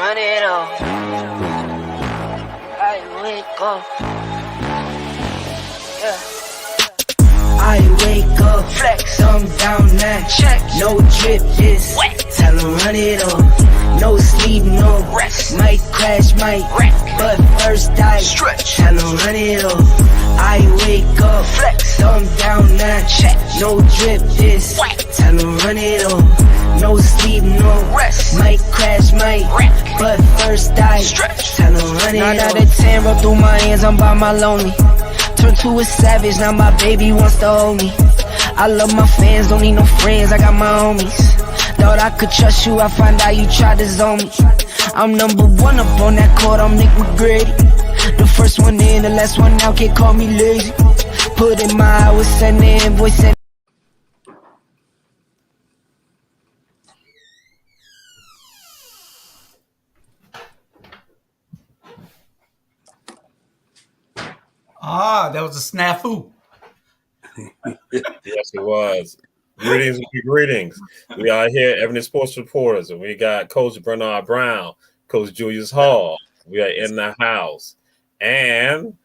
run it all. I wake up. Yeah. I wake up, flex, thumb down now, check, no drip, just wet, tell him run it off, no sleep, no rest, might crash, might wreck, but first I stretch, tell him run it off. I wake up, flex, thumb down now, check, no drip, just wet, tell him run it off, no sleep, no rest, might crash, might wreck, but first I stretch, tell him run it off. 9 out of 10, roll through my hands, I'm by my lonely. Turned to a savage, now my baby wants to hold me. I love my fans, don't need no friends, I got my homies. Thought I could trust you, I find out you tried to zone me. I'm number one up on that court, I'm Nick McGrady. The first one in, the last one out, can't call me lazy. Put in my hours, send the invoice, send. That was a snafu. Yes, it was. Greetings. We are here, Ebony Sports Reporters, and we got Coach Bernard Brown, Coach Julius Hall. We are in the house. And,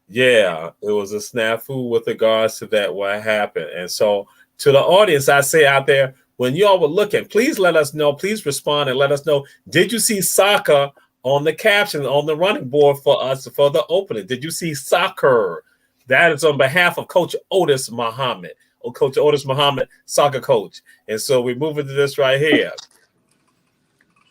yeah, it was a snafu with regards to that, what happened. And so, to the audience, I say out there, when you all were looking, please let us know. Please respond and let us know. Did you see soccer on the caption, on the running board for us for the opening? Did you see soccer? That is on behalf of Coach Otis Muhammad, or Coach Otis Muhammad, soccer coach. And so we move into this right here.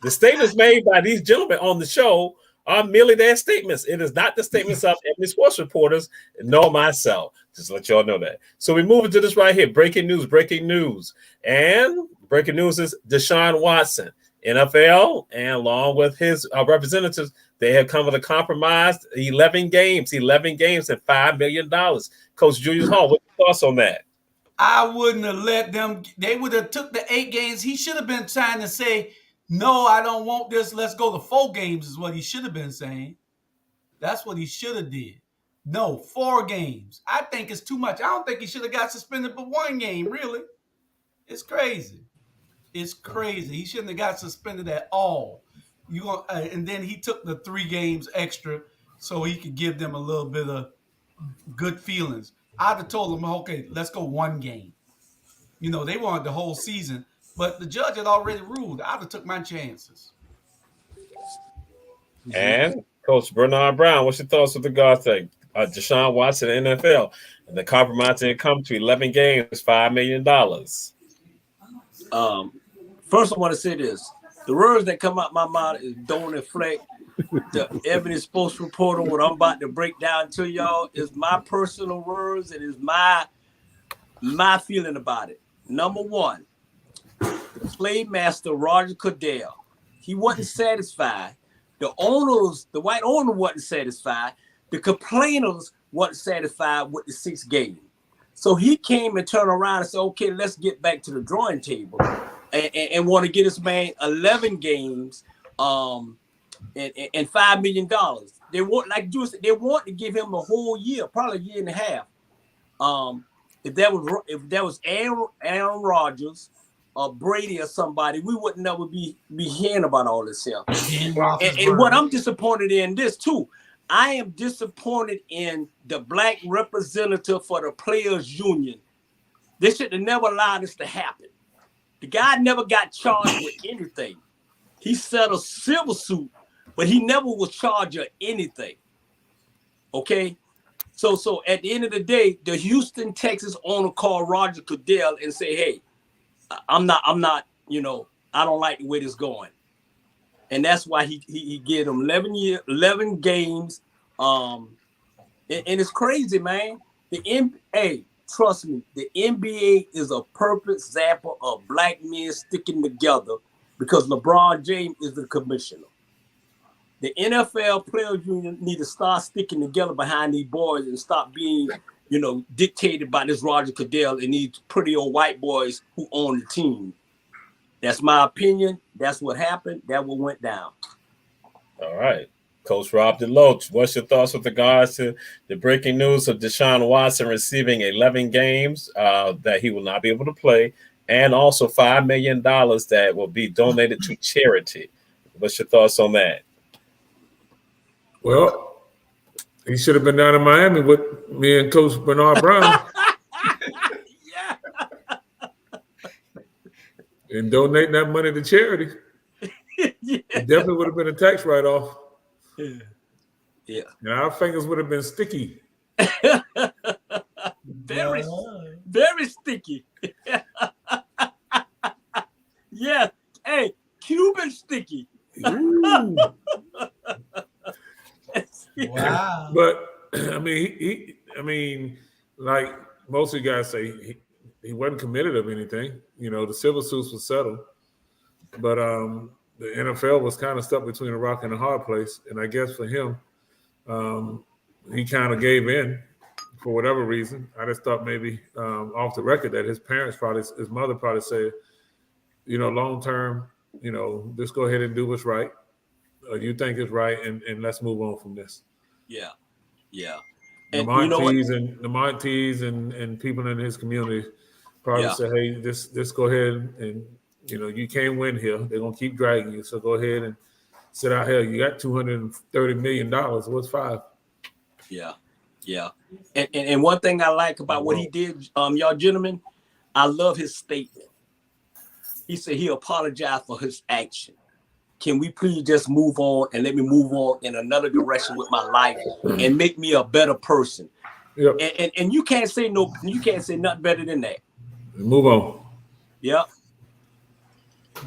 The statements made by these gentlemen on the show are merely their statements. It is not the statements of any sports reporters, nor myself. Just let y'all know that. So we move into this right here. Breaking news. And breaking news is Deshaun Watson. NFL, and along with his representatives, they have come with a compromise, 11 games and $5 million. Coach Julius Hall, what's your thoughts on that? I wouldn't have let them. They would have took the 8 games. He should have been trying to say, no, I don't want this. Let's go to 4 games is what he should have been saying. That's what he should have did. No, 4 games. I think it's too much. I don't think he should have got suspended for 1 game, really. It's crazy. It's crazy. He shouldn't have got suspended at all. And then he took the 3 games extra so he could give them a little bit of good feelings. I'd have told them, okay, let's go 1 game. You know, they wanted the whole season, but the judge had already ruled. I'd have took my chances. And Coach Bernard Brown, what's your thoughts with regards to Deshaun Watson and NFL and the compromise didn't come to 11 games, $5 million? First, I want to say this. The words that come out my mouth don't reflect the Ebony Sports Reporter. What I'm about to break down to y'all is my personal words and is my feeling about it. Number one, the playmaster, Roger Goodell, he wasn't satisfied. The owners, the white owner wasn't satisfied. The complainers wasn't satisfied with the 6th game. So he came and turned around and said, okay, let's get back to the drawing table and want to get this man 11 games and $5 million. They want, like Juice said, they want to give him a whole year, probably a year and a half. If that was Aaron Rodgers or Brady or somebody, we would never be hearing about all this here. And what I'm disappointed in this too, I am disappointed in the black representative for the players union. They should have never allowed this to happen. The guy never got charged with anything. He set a civil suit, but he never was charged with anything. Okay? So at the end of the day, the Houston, Texas owner called Roger Goodell and say, hey, I'm not, you know, I don't like the way this is going. And that's why he gave them 11 games. And it's crazy, man. The NBA, trust me, the NBA is a perfect example of black men sticking together because LeBron James is the commissioner. The NFL Players Union need to start sticking together behind these boys and stop being, you know, dictated by this Roger Goodell and these pretty old white boys who own the team. That's my opinion. That's what happened. That's what went down. All right. Coach Rob DeLoach, what's your thoughts with regards to the breaking news of Deshaun Watson receiving 11 games that he will not be able to play, and also $5 million that will be donated to charity? What's your thoughts on that? Well, he should have been down in Miami with me and Coach Bernard Brown. And donating that money to charity. It definitely would have been a tax write-off. Yeah. And our fingers would have been sticky. Very, very sticky. Yeah. Hey, Cuban sticky. Wow. But I mean, like most of you guys say, he wasn't committed of anything. You know, the civil suits were settled, but the NFL was kind of stuck between a rock and a hard place. And I guess for him, he kind of gave in for whatever reason. I just thought maybe off the record that his mother probably said, you know, long term, you know, just go ahead and do what's right. You think it's right, and let's move on from this. Yeah. And you know what? the Montees and people in his community probably say, hey, just go ahead and you know, you can't win here. They're gonna keep dragging you. So go ahead and sit out here. You got $230 million. What's $5? Yeah. And one thing I like about what he did, y'all gentlemen, I love his statement. He said he apologized for his action. Can we please just move on and let me move on in another direction with my life and make me a better person? Yep. And you can't say nothing better than that. Move on. Yep.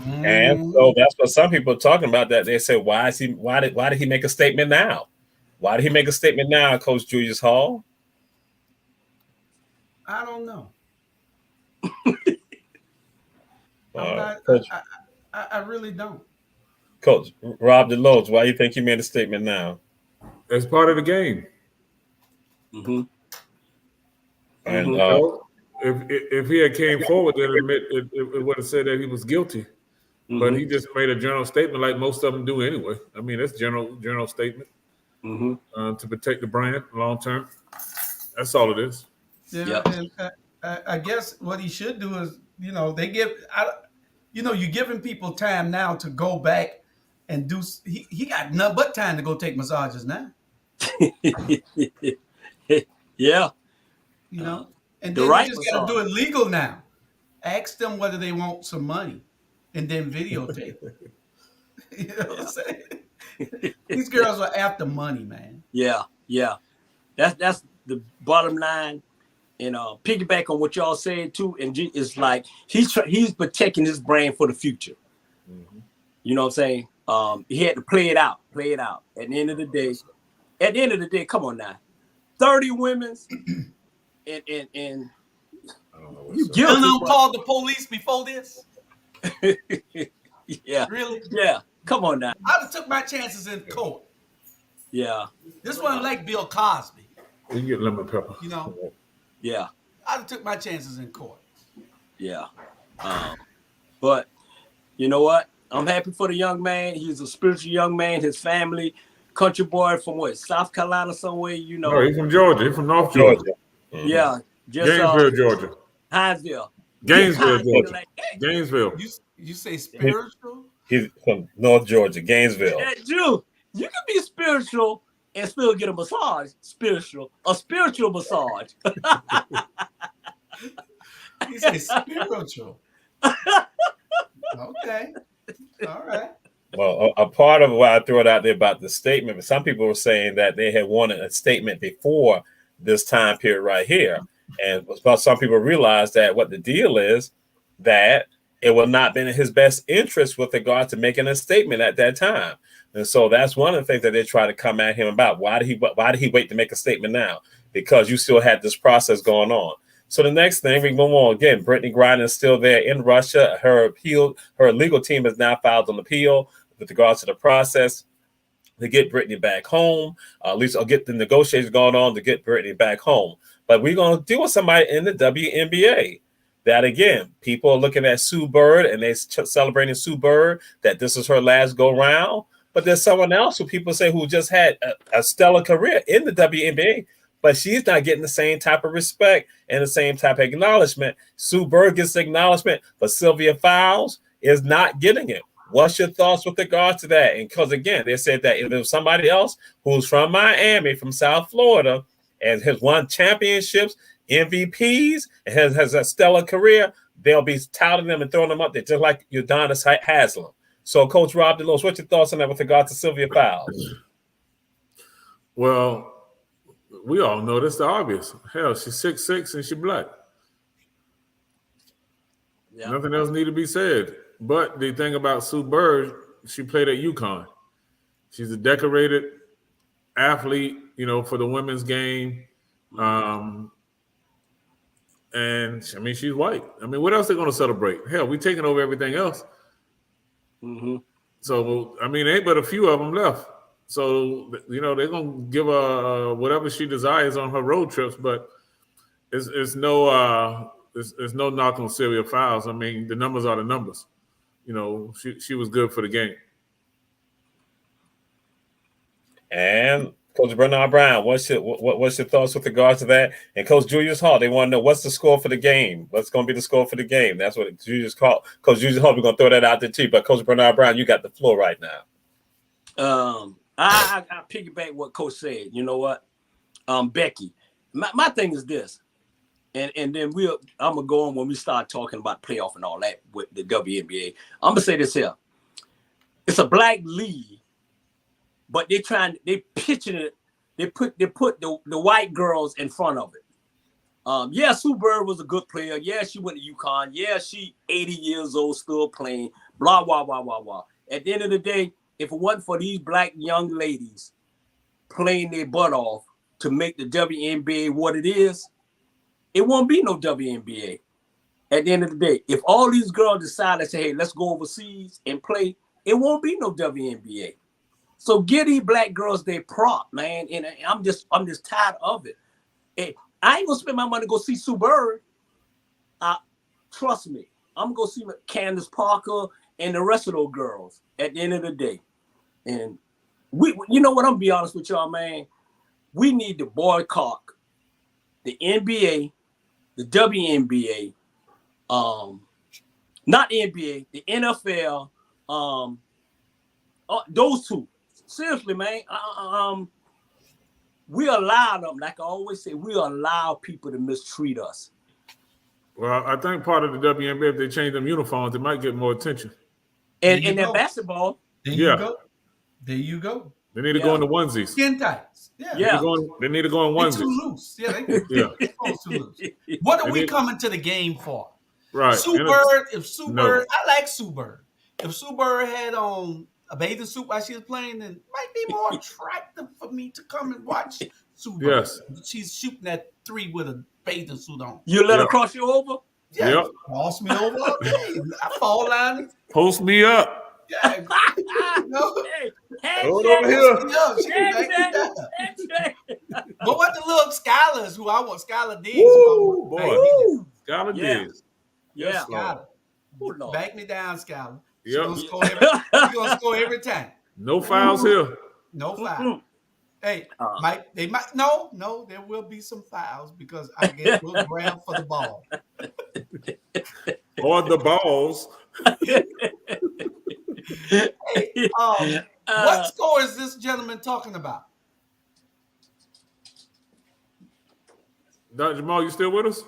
And so that's what some people are talking about. That they say, why did he make a statement now? Why did he make a statement now, Coach Julius Hall? I don't know. Coach, I really don't. Coach Rob DeLoach, why do you think he made a statement now? As part of the game. Mm-hmm. And So if he had came forward, then it would have said that he was guilty. But he just made a general statement, like most of them do anyway. I mean, that's general statement to protect the brand long term. That's all it is. Yeah, and I guess what he should do is, you know, you're giving people time now to go back and do. He got nothing but time to go take massages now. Yeah. You know, and The then right you just got to do it legal now. Ask them whether they want some money, and then videotape it. You know what I'm saying? These girls are after money, man. Yeah. That's the bottom line. And piggyback on what y'all said too, and it's like he's protecting his brand for the future. You know what I'm saying? He had to play it out. At the end of the day, come on now, 30 women's and you guilty. None of them called the police before this. Yeah, really? Yeah, come on now. I'd have took my chances in court. Yeah, this wasn't like Bill Cosby. You get lemon pepper. You know. Yeah, I'd have took my chances in court. Yeah, but you know what? I'm happy for the young man. He's a spiritual young man. His family, country boy from what, South Carolina somewhere, you know. No, he's from Georgia. He's from North Georgia. Yeah, just Gainesville, Georgia. Hinesville. Gainesville, Georgia. Gainesville. You say spiritual? He's from North Georgia, Gainesville. Yeah, Drew, you can be spiritual and still get a massage. A spiritual massage. He said spiritual. Okay. All right. Well, a part of why I threw it out there about the statement, but some people were saying that they had wanted a statement before this time period right here. And some people realized that what the deal is, that it will not be in his best interest with regard to making a statement at that time. And so that's one of the things that they try to come at him about. Why did he wait to make a statement now? Because you still had this process going on. So the next thing, we move on again. Brittany Griner is still there in Russia. Her legal team has now filed an appeal with regards to the process to get Brittany back home. At least I'll get the negotiations going on to get Brittany back home. But we're going to deal with somebody in the WNBA. That again, people are looking at Sue Bird and they're celebrating Sue Bird that this is her last go round. But there's someone else who people say who just had a stellar career in the WNBA, but she's not getting the same type of respect and the same type of acknowledgement. Sue Bird gets the acknowledgement, but Sylvia Fowles is not getting it. What's your thoughts with regards to that? And because again, they said that if it was somebody else who's from Miami, from South Florida, and has won championships, MVPs, and has a stellar career, they'll be touting them and throwing them up there, just like Udonis Haslam. So, Coach Rob DeLoach, what's your thoughts on that with regard to Sylvia Fowles? Well, we all know that's the obvious. Hell, she's 6'6" and she's black. Yeah. Nothing else need to be said. But the thing about Sue Bird, she played at UConn. She's a decorated athlete, for the women's game. And I mean, she's white. I mean, what else are they going to celebrate? Hell, we taking over everything else. Mm-hmm. So, I mean, ain't but a few of them left. So, they're going to give her whatever she desires on her road trips, but it's no knock on Sylvia Fowles. I mean, the numbers are the numbers. She was good for the game. And Coach Bernard Brown, what's your thoughts with regards to that? And Coach Julius Hall, they want to know what's the score for the game. What's going to be the score for the game? That's what Julius called. Coach Julius Hall, we're going to throw that out there too. But Coach Bernard Brown, you got the floor right now. I piggyback what Coach said. You know what, Becky, my thing is this, and then I'm gonna go on when we start talking about playoff and all that with the WNBA. I'm gonna say this here: it's a black league, but they pitching it. They put the white girls in front of it. Yeah, Sue Bird was a good player. Yeah, she went to UConn. Yeah, she 80 years old, still playing. Blah blah blah blah blah. At the end of the day, if it wasn't for these black young ladies playing their butt off to make the WNBA what it is, it won't be no WNBA. At the end of the day, if all these girls decide to say, hey, let's go overseas and play, it won't be no WNBA. So give these black girls their prop, man. And I'm just tired of it. And I ain't gonna spend my money to go see Sue Bird. Trust me, I'm gonna go see Candace Parker and the rest of those girls at the end of the day. And you know what, I'm gonna be honest with y'all, man. We need to boycott the NBA, the WNBA, not NBA, the NFL, those two. Seriously, man. We allow them, like I always say, we allow people to mistreat us. Well, I think part of the WNBA, if they change them uniforms, it might get more attention. And that basketball. There you go. There you go. They need to go in the onesies. Skin tights. Yeah. They need to go in onesies. They're too loose. Yeah, they're too loose. What are we coming to the game for? Right. If Sue Bird, I like Sue Bird. If Sue Bird had on a bathing suit while she was playing, then it might be more attractive for me to come and watch Sue Bird. Yes. She's shooting that three with a bathing suit on. You let her cross you over? Yeah. Yep. Cross me over all day. I fall line. Post me up. Yeah. Hey, over here. But what the little Schylers who I want, Skylar Diggs. Woo, boy. Skylar Diggs. Yeah. Skylar. Back me down, Skylar. Yep. She's gonna score every time. No fouls here. No fouls. Hey, no, there will be some fouls because I get we'll grab for the ball. Or the balls. Hey, what score is this gentleman talking about? Dr. Jamal, you still with us?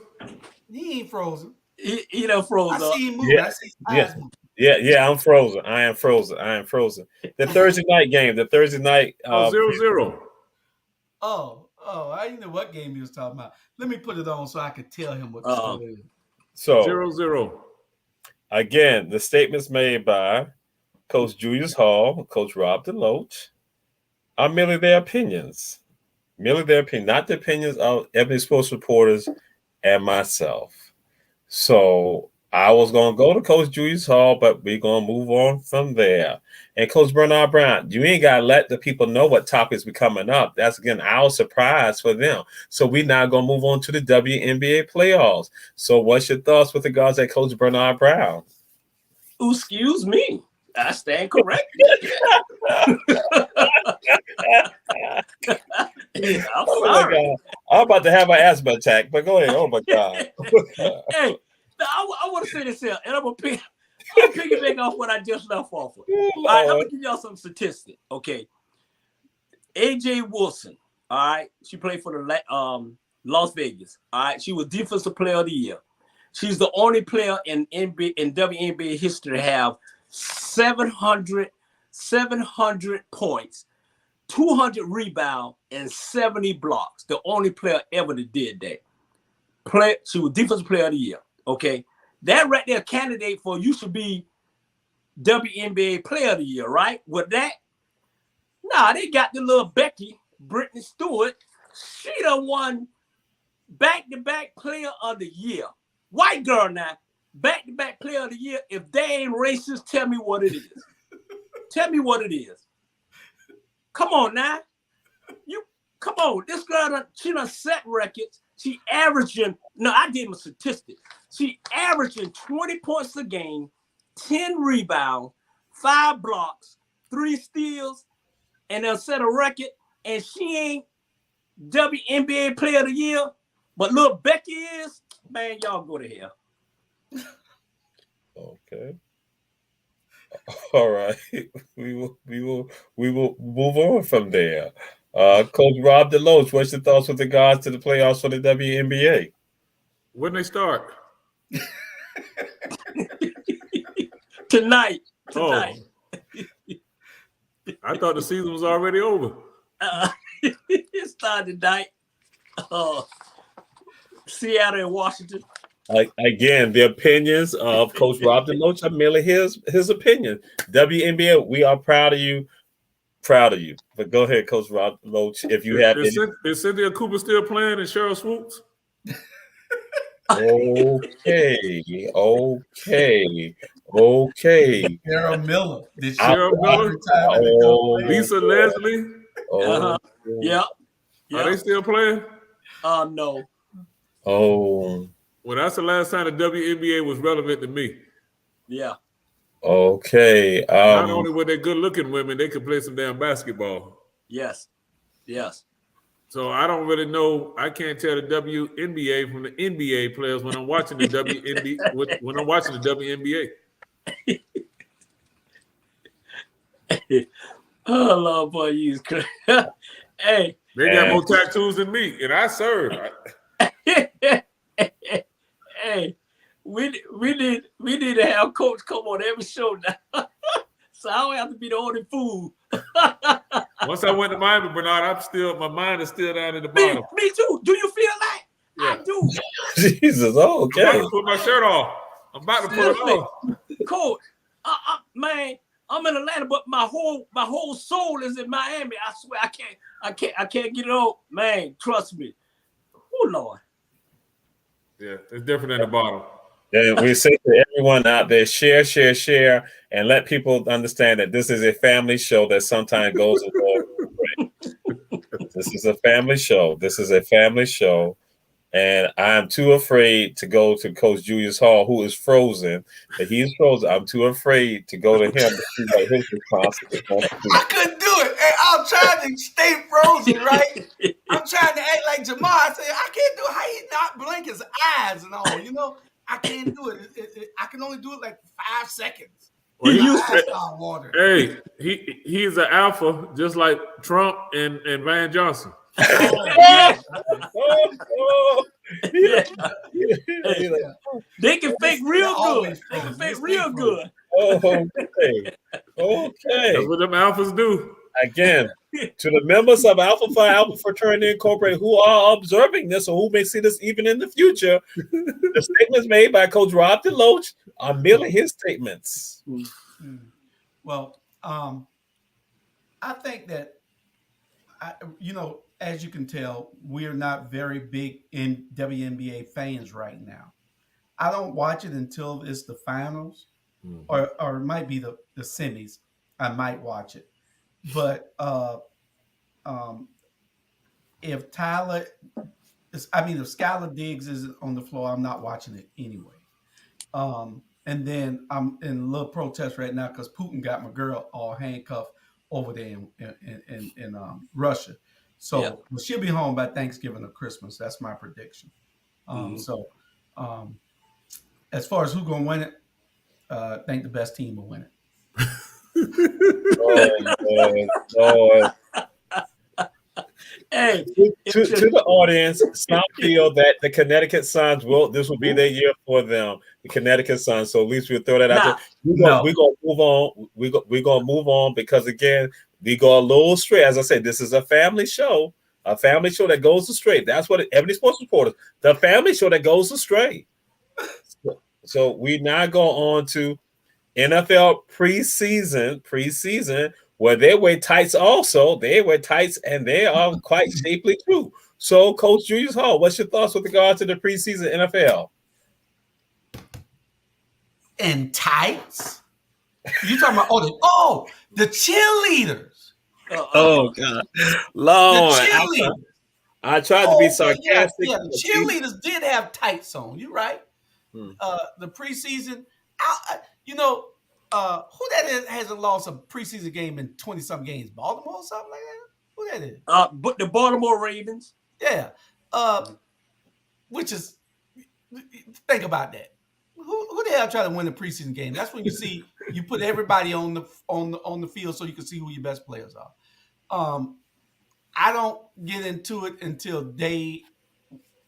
He ain't frozen. He done froze. I see him moving. I see his eyes moving. Yeah, I'm frozen. I am frozen. The Thursday night game. 0-0. Oh, I didn't know what game he was talking about. Let me put it on so I could tell him what the score is. So 0-0. Again, the statements made by Coach Julius Hall, Coach Rob DeLoach are merely their opinions. Not the opinions of Ebony Sports reporters and myself. So I was going to go to Coach Julius Hall, but we're going to move on from there. And Coach Bernard Brown, you ain't got to let the people know what topics be coming up. That's, again, our surprise for them. So we're now going to move on to the WNBA playoffs. So what's your thoughts with regards to Coach Bernard Brown? Excuse me. I stand corrected. I'm sorry. I'm about to have an asthma attack, but go ahead. Oh, my God. Hey, I want to say this here, and I'm going to I'll piggyback off what I just left off with. All right, I'm gonna give y'all some statistics. Okay, AJ Wilson. All right, she played for the Las Vegas. All right, she was Defensive Player of the Year. She's the only player in WNBA history to have 700 points, 200 rebounds, and 70 blocks. The only player ever that did that. She was Defensive Player of the Year. Okay, that right there, candidate for you should be WNBA Player of the Year, right? With that, nah, they got the little Becky, Brittany Stewart. She done won back-to-back Player of the Year. White girl now, back-to-back Player of the Year. If they ain't racist, tell me what it is. Tell me what it is. Come on now. Come on. This girl, she done set records. She averaging, I did my statistics. She averaging 20 points a game, 10 rebounds, 5 blocks, 3 steals, and they'll set a record. And she ain't WNBA Player of the Year, but little Becky is. Man, y'all go to hell. Okay. All right. We will move on from there. Coach Rob DeLoach, what's your thoughts with regards to the playoffs for the WNBA? When they start? Tonight. Oh. I thought the season was already over. It started tonight. Seattle and Washington. Again, the opinions of Coach Rob DeLoach are merely his opinion. WNBA, we are proud of you. Proud of you. But go ahead, Coach Rob DeLoach. If you have is Cynthia Cooper still playing and Cheryl Swoops? Okay. Cheryl Miller. Cheryl Miller? Lisa Leslie? Yeah. Are they still playing? No. Oh. Well, that's the last time the WNBA was relevant to me. Yeah. Okay. Not only were they good-looking women, they could play some damn basketball. Yes. So I don't really know. I can't tell the WNBA from the NBA players when I'm watching the WNBA. Oh, Lord, boy, you crazy. Hey. They got more tattoos than me, and I serve. Hey, we need to have Coach come on every show now. So I don't have to be the only fool. Once I went to Miami, Bernard, my mind is still down at the bottom. Me too. Do you feel that? Yeah. I do. Jesus, okay. I'm about to put my shirt off. I'm about to put it off. Coach, man, I'm in Atlanta, but my whole soul is in Miami. I swear I can't get it on. Man, trust me. Oh Lord. Yeah, it's different at the bottom. Yeah, we say to everyone out there, share, and let people understand that this is a family show that sometimes goes along. This is a family show. And I'm too afraid to go to Coach Julius Hall, who is frozen. But he's frozen. I'm too afraid to go to him to see what his response is going to be. I couldn't do it. Hey, I'm trying to stay frozen, right? I'm trying to act like Jamal. I said, I can't do it. How he not blink his eyes and all, you know? I can't do it. I can only do it like 5 seconds. Well, Hey, he's an alpha, just like Trump and Van Johnson. They can fake real good. They can fake real good. Okay. That's what them alphas do. Again, to the members of Alpha Fraternity Incorporated who are observing this or who may see this even in the future, the statements made by Coach Rob DeLoach are merely his statements. Well, I think that, as you can tell, we're not very big in WNBA fans right now. I don't watch it until it's the finals, or it might be the semis. I might watch it. But if Skylar Diggs isn't on the floor, I'm not watching it anyway. And then I'm in a little protest right now because Putin got my girl all handcuffed over there in Russia. So she'll be home by Thanksgiving or Christmas. That's my prediction. So as far as who's going to win it, think the best team will win it. Lord. Hey, To the audience, some feel that the Connecticut Suns this will be their year for them. The Connecticut Suns. So at least we'll throw that out there. We're gonna move on. We're gonna move on because again, we go a little straight. As I said, this is a family show. A family show that goes astray. That's what Ebony Sports Reporters, the family show that goes astray. So we now go on to NFL preseason, where they wear tights also. They wear tights and they are quite shapely too. So, Coach Julius Hall, what's your thoughts with regard to the preseason NFL? And tights? You talking about the cheerleaders? Oh God, Lord! The cheerleaders. I tried to be sarcastic. Yeah, the cheerleaders did have tights on. You're right. The preseason, who that is hasn't lost a preseason game in 20-something games? Baltimore or something like that? Who that is? But the Baltimore Ravens. Yeah. Which is, think about that. Who the hell try to win a preseason game? That's when you put everybody on the field so you can see who your best players are. I don't get into it until game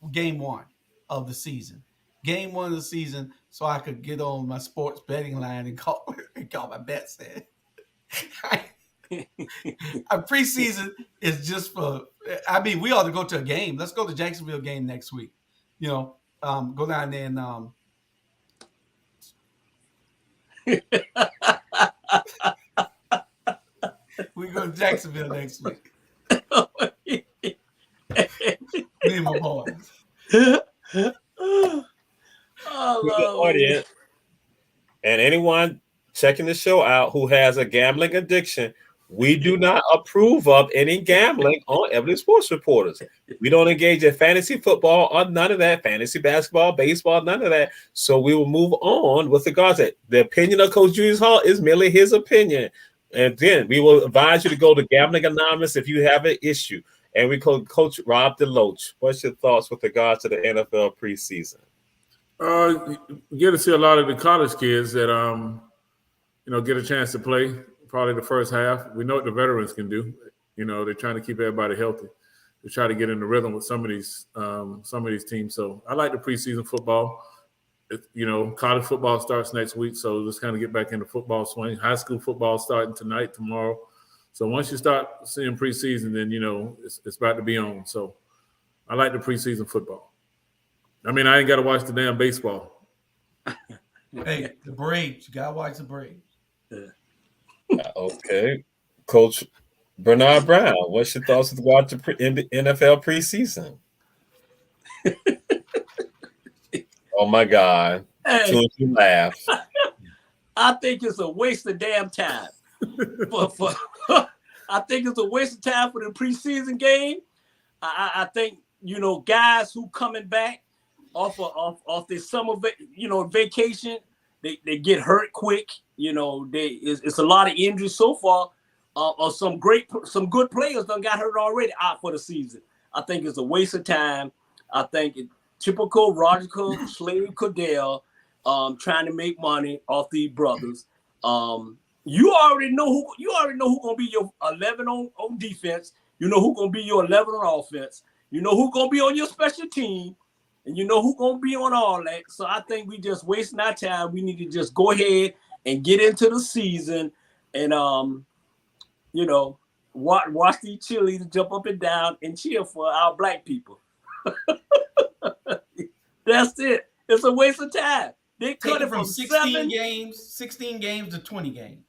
1 of the season. Game 1 of the season, so I could get on my sports betting line and call my bets in. A preseason is just for. I mean, we ought to go to a game. Let's go to Jacksonville game next week. Go down there and we go to Jacksonville next week. Me and my boys. Audience and anyone checking the show out who has a gambling addiction, we do not approve of any gambling on Ebony Sports Reporters. We don't engage in fantasy football or none of that, fantasy basketball, baseball, none of that. So we will move on with regards to the opinion of Coach Julius Hall is merely his opinion. And then we will advise you to go to Gambling Anonymous if you have an issue. And we call Coach Rob DeLoach. What's your thoughts with regards to the NFL preseason? You get to see a lot of the college kids that get a chance to play probably the first half. We know what the veterans can do. They're trying to keep everybody healthy. They try to get in the rhythm with some of these teams. So I like the preseason football. College football starts next week, so let's kind of get back into football swing. High school football starting tonight, tomorrow. So once you start seeing preseason, then it's about to be on. So I like the preseason football. I mean, I ain't got to watch the damn baseball. Hey, the Braves. You got to watch the Braves. Okay. Coach Bernard Brown, what's your thoughts with regard to NFL preseason? Oh, my God. Hey, You laugh. I think it's a waste of damn time. I think it's a waste of time for the preseason game. I think, guys who coming back off their summer vacation, they get hurt quick. It's a lot of injuries so far. Some good players done got hurt already out for the season. I think it's a waste of time. I think typical Roger Slade Cordell trying to make money off these brothers. You already know who gonna be your 11 on defense. You know who gonna be your 11 on offense. You know who gonna be on your special team, and you know who gonna be on all that. So I think we just wasting our time. We need to just go ahead and get into the season, and watch these cheerleaders jump up and down and cheer for our black people. That's it. It's a waste of time. They cut it from 16 games to 20 games.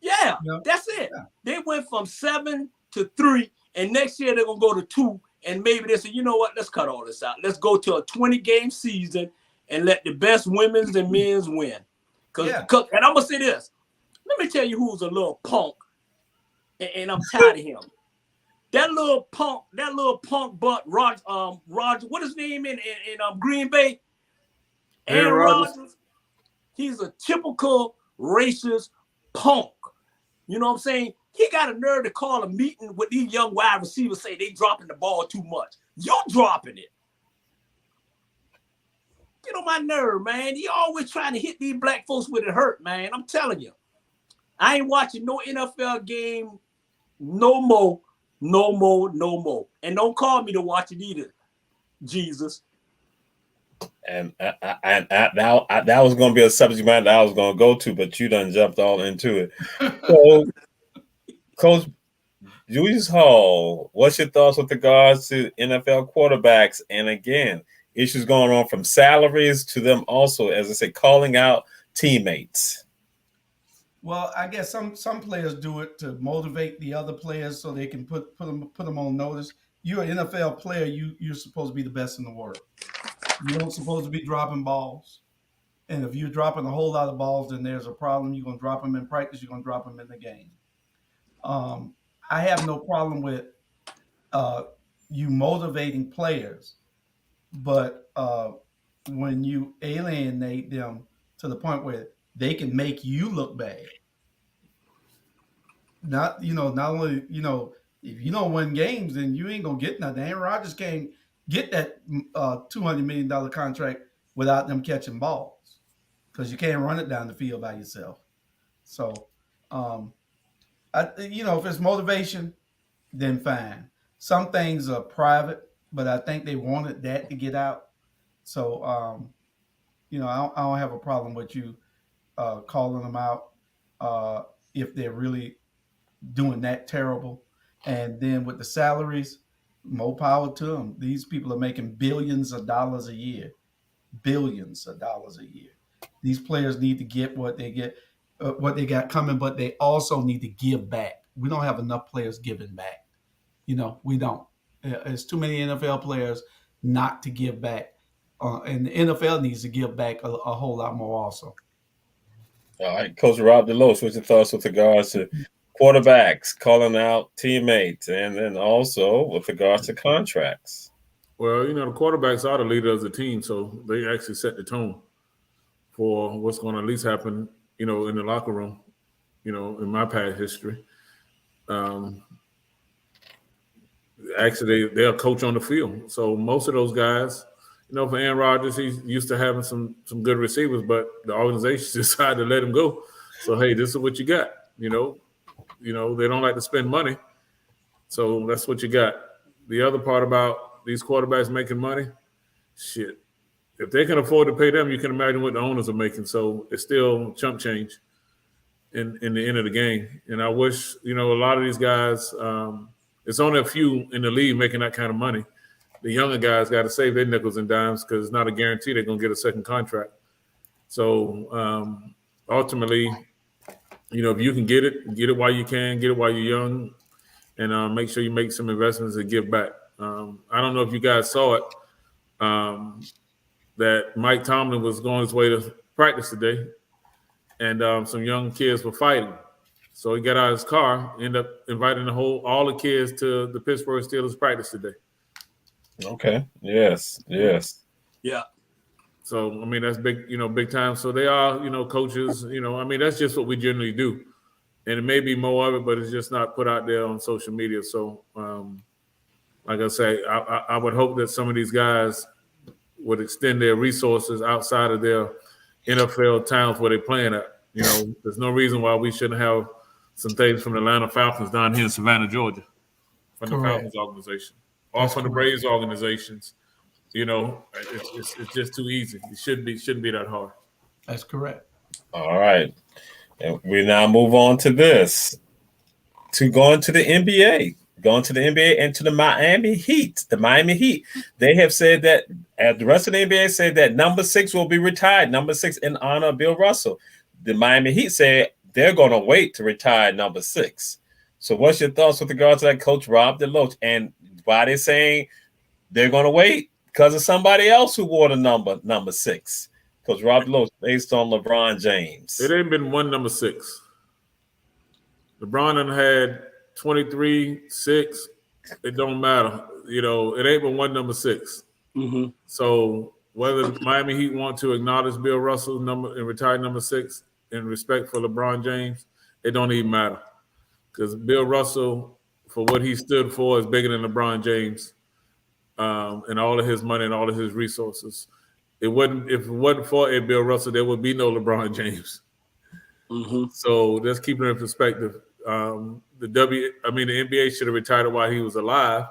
Yeah, that's it. Yeah. They went from 7 to 3, and next year they're gonna go to 2, and maybe they say, you know what? Let's cut all this out. Let's go to a 20-game season and let the best women's and men's win. And I'm gonna say this. Let me tell you who's a little punk, and I'm tired of him. That little punk butt Roger, what his name in Green Bay? Aaron Rodgers. He's a typical racist punk. You know what I'm saying? He got a nerve to call a meeting with these young wide receivers, say they dropping the ball too much. You're dropping it. get on my nerve, man. He always trying to hit these black folks with it hurt, man. I'm telling you. I ain't watching no NFL game no more. And don't call me to watch it either, Jesus. And that was going to be a subject matter that I was going to go to, but you done jumped all into it. So, Coach Julius Hall, what's your thoughts with regards to NFL quarterbacks? And again, issues going on from salaries to them also, as I say, calling out teammates. Well, I guess some players do it to motivate the other players so they can put them on notice. You're an NFL player. You're supposed to be the best in the world. You don't supposed to be dropping balls. And if you're dropping a whole lot of balls, then there's a problem. You're going to drop them in practice. You're going to drop them in the game. I have no problem with you motivating players, but when you alienate them to the point where they can make you look bad. Not only, if you don't win games, then you ain't going to get nothing. Aaron Rodgers can't get that $200 million contract without them catching balls because you can't run it down the field by yourself. So, if it's motivation, then fine. Some things are private, but I think they wanted that to get out. So, I don't have a problem with you calling them out if they're really doing that terrible. And then with the salaries, more power to them. These people are making billions of dollars a year. Billions of dollars a year. These players need to get what they get, what they got coming, but they also need to give back. We don't have enough players giving back. We don't. There's too many NFL players not to give back. And the NFL needs to give back a whole lot more also. All right, Coach Rob DeLoach, what's your thoughts with regards to quarterbacks calling out teammates, and then also with regards to contracts? Well, the quarterbacks are the leader of the team, so they actually set the tone for what's going to at least happen, in the locker room, in my past history. Actually, they're a coach on the field. So most of those guys, for Aaron Rodgers, he's used to having some good receivers, but the organization decided to let him go. So, hey, this is what you got. They don't like to spend money. So that's what you got. The other part about these quarterbacks making money, shit. If they can afford to pay them, you can imagine what the owners are making. So it's still chump change in the end of the game. And I wish, a lot of these guys, it's only a few in the league making that kind of money. The younger guys got to save their nickels and dimes because it's not a guarantee they're going to get a second contract. So ultimately, if you can get it while you can, get it while you're young, and make sure you make some investments and give back. I don't know if you guys saw it, that Mike Tomlin was going his way to practice today, and some young kids were fighting. So he got out of his car, ended up inviting all the kids to the Pittsburgh Steelers practice today. Okay. Yes. Yeah. So, that's big, big time. So they are, coaches, that's just what we generally do. And it may be more of it, but it's just not put out there on social media. So, like I say, I would hope that some of these guys would extend their resources outside of their NFL towns where they're playing at. There's no reason why we shouldn't have some things from the Atlanta Falcons down here in Savannah, Georgia, from the Falcons organization, or from the Braves organizations. It's just too easy. It shouldn't be that hard. That's correct. All right. And we now move on to this. To going to the NBA. Going to the NBA and to the Miami Heat. The Miami Heat. They have said that, the rest of the NBA said that number 6 will be retired. Number 6 in honor of Bill Russell. The Miami Heat said they're going to wait to retire number 6. So what's your thoughts with regard to that, Coach Rob DeLoach? And why they're saying they're going to wait? Because of somebody else who wore the number 6. Because Rob DeLoach based on LeBron James. It ain't been one number 6. LeBron done had 23, 6. It don't matter. It ain't been one number 6. Mm-hmm. So whether Miami Heat want to acknowledge Bill Russell's number and retire number 6 in respect for LeBron James, it don't even matter. Because Bill Russell, for what he stood for, is bigger than LeBron James. And all of his money and all of his resources. if it wasn't for Ed Bill Russell, there would be no LeBron James. Mm-hmm. So just keeping it in perspective. The NBA should have retired while he was alive.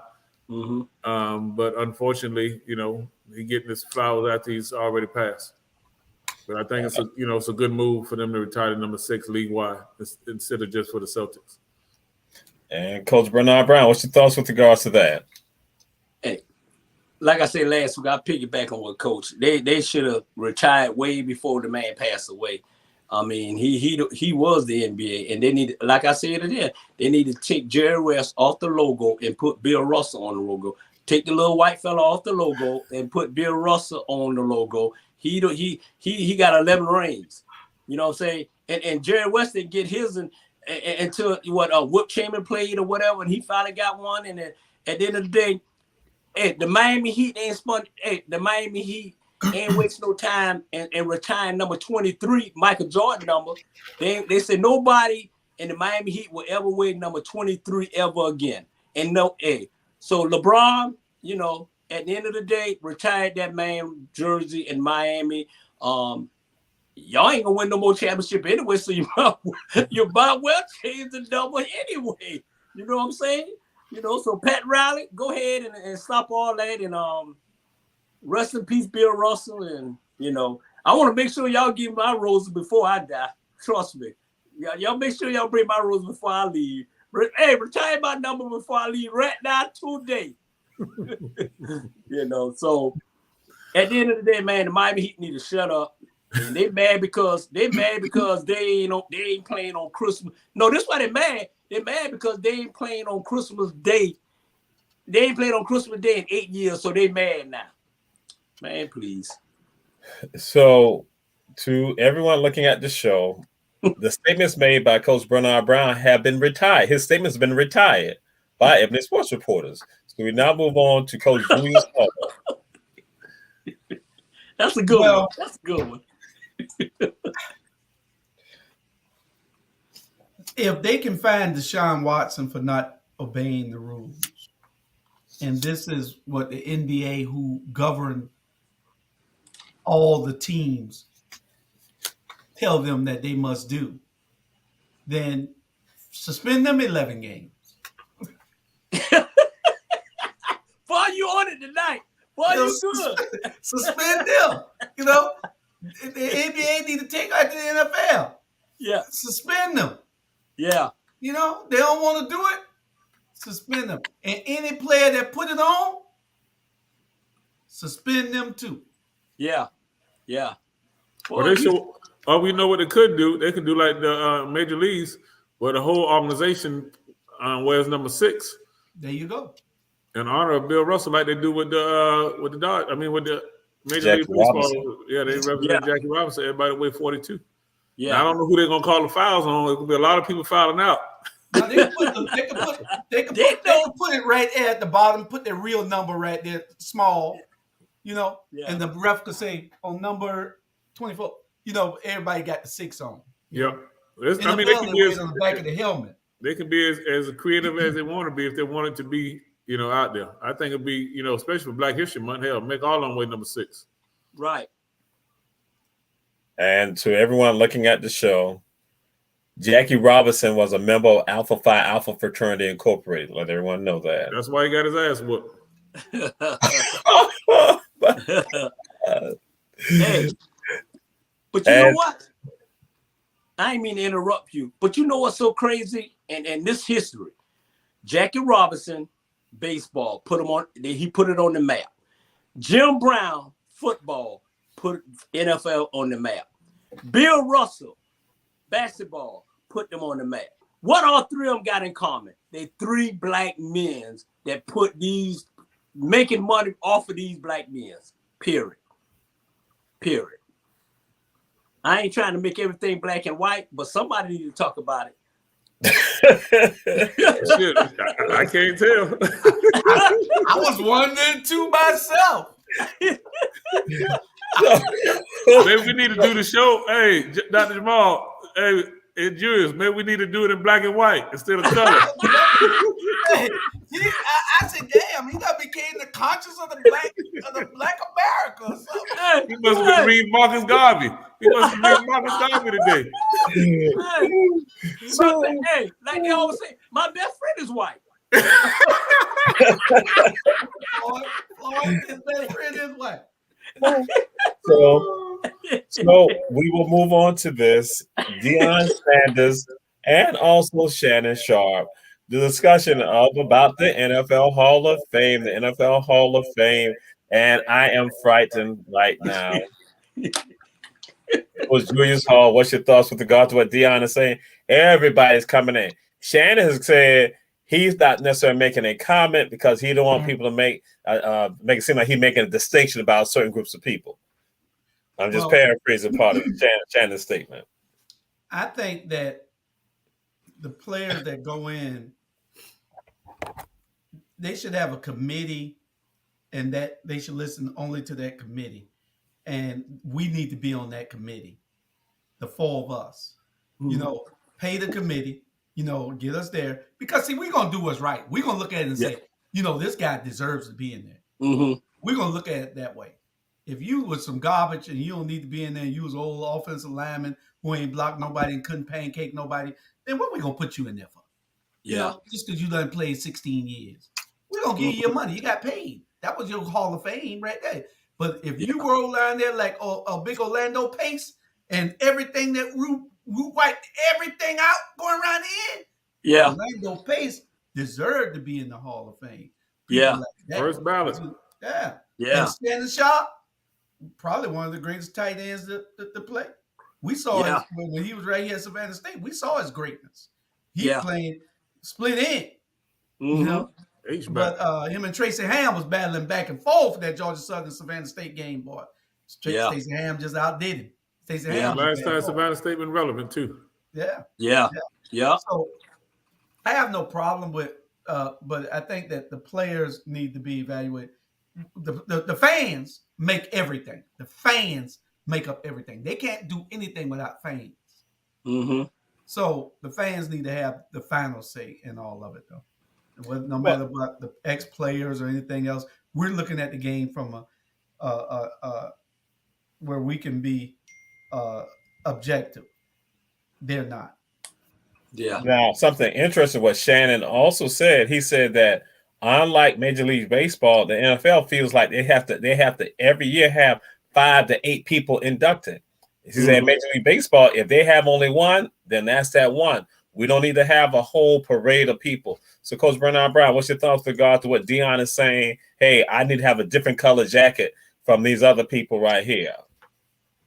Mm-hmm. But unfortunately, he getting his flowers after he's already passed. But I think it's a good move for them to retire to number 6 league-wide instead of just for the Celtics. And Coach Bernard Brown, what's your thoughts with regards to that? Hey, like I said last week, I piggyback on what Coach. They should have retired way before the man passed away. I mean, he was the NBA, and they need, like I said again, they need to take Jerry West off the logo and put Bill Russell on the logo. Take the little white fella off the logo and put Bill Russell on the logo. He got 11 rings. You know what I'm saying? And Jerry West didn't get his until Whip Chamberlain played or whatever, and he finally got one. And then at the end of the day, the Miami Heat ain't waste no time and retiring number 23, Michael Jordan number. They said nobody in the Miami Heat will ever wear number 23 ever again. And so LeBron, at the end of the day, retired that man jersey in Miami. Y'all ain't gonna win no more championship anyway, so you might well change the number anyway. You know what I'm saying? So Pat Riley, go ahead and stop all that and rest in peace, Bill Russell. And I want to make sure y'all give my roses before I die. Trust me. Y'all make sure y'all bring my roses before I leave. Hey, retire my number before I leave right now today. So at the end of the day, man, the Miami Heat need to shut up. And they mad because they ain't playing on Christmas. No, this is why they mad. They're mad because they ain't playing on Christmas Day. They ain't played on Christmas Day in 8 years, so they mad now. Man, please. So to everyone looking at the show, the statements made by Coach Bernard Brown have been retired. His statements have been retired by Ebony Sports Reporters. So we now move on to Coach Julius Hall. That's a good one. That's a good one. If they can find Deshaun Watson for not obeying the rules, and this is what the NBA, who govern all the teams, tell them that they must do, then suspend them 11 games. Boy, you on it tonight. Boy, you good. Suspend them. The NBA need to take out the NFL. Yeah. Suspend them. Yeah. They don't want to do it. Suspend them. And any player that put it on, suspend them too. Yeah. Yeah. Well, they should. We know what they could do. They could do like the major leagues, where the whole organization wears number 6. There you go. In honor of Bill Russell, like they do with the Dodgers. I mean, with the Major League Baseball. Yeah, they represent Jackie Robinson. Everybody weigh 42. Yeah, now, I don't know who they're gonna call the fouls on. It could be a lot of people fouling out. Now, they can put it right there at the bottom. Put their real number right there, small. And the ref could say on number 24. Everybody got the 6 on. Yeah, they can be on the back of the helmet. They can be as creative as they want to be if they want it to be. Out there. I think it'd be, especially for Black History Month, hell, make all of them weigh number 6. Right. And to everyone looking at the show, Jackie Robinson was a member of Alpha Phi Alpha Fraternity Incorporated. Let everyone know that. That's why he got his ass whooped. Hey, but you know what? I ain't mean to interrupt you, but you know what's so crazy? And this history, Jackie Robinson, baseball, he put it on the map. Jim Brown, football, put NFL on the map. Bill Russell, basketball, put them on the map. What all 3 of them got in common? They 3 black men that making money off of these black men. Period. I ain't trying to make everything black and white, but somebody need to talk about it. Shit, I can't tell. I was wondering too myself. Maybe we need to do the show. Hey, Dr. Jamal. Hey, and Julius. Maybe we need to do it in black and white instead of color. I said, damn, he got became the conscience of the black America or something. Hey, He must have been reading Marcus Garvey. He must have been reading Marcus Garvey today. hey, like they always say, my best friend is white. Floyd, his best friend is white. So we will move on to this. Deion Sanders and also Shannon Sharp, the discussion about the NFL Hall of Fame, and I am frightened right now. Was Julius Hall? What's your thoughts with regard to what Deion is saying? Everybody's coming in. Shannon has said he's not necessarily making a comment because he don't want people to make it seem like he's making a distinction about certain groups of people. I'm just paraphrasing part of Shannon's statement. I think that the players that go in, they should have a committee, and that they should listen only to that committee. And we need to be on that committee, the four of us. Mm-hmm. Pay the committee, get us there. Because, see, we're going to do what's right. We're going to look at it and say, this guy deserves to be in there. Mm-hmm. We're going to look at it that way. If you was some garbage and you don't need to be in there, and you was old offensive lineman who ain't blocked nobody and couldn't pancake nobody, then what we going to put you in there for? Yeah. Just because you done played 16 years. We're going to give you your money. You got paid. That was your Hall of Fame right there. But if you roll down there like a big Orlando Pace and everything that Root wiped everything out going around the end, Orlando Pace deserved to be in the Hall of Fame. People like First ballot. Yeah. Yeah. And Shannon Sharp, probably one of the greatest tight ends to play. We saw his, when he was right here at Savannah State, we saw his greatness. He playing split end. Mm-hmm. But him and Tracy Ham was battling back and forth for that Georgia Southern Savannah State game, boy. Stacey Ham just outdid him. Stacey Ham. Last time Savannah State been relevant too. Yeah. So I have no problem with, but I think that the players need to be evaluated. The fans make everything. The fans make up everything. They can't do anything without fans. Mm-hmm. So the fans need to have the final say in all of it, though. No matter what the ex-players or anything else, we're looking at the game from where we can be objective. They're not. Yeah. Now, something interesting what Shannon also said. He said that unlike Major League Baseball, the NFL feels like they have to every year have 5 to 8 people inducted. He said Major League Baseball, if they have only one, then that's that one. We don't need to have a whole parade of people. So, Coach Bernard Brown, what's your thoughts with regard to what Deion is saying? Hey, I need to have a different color jacket from these other people right here.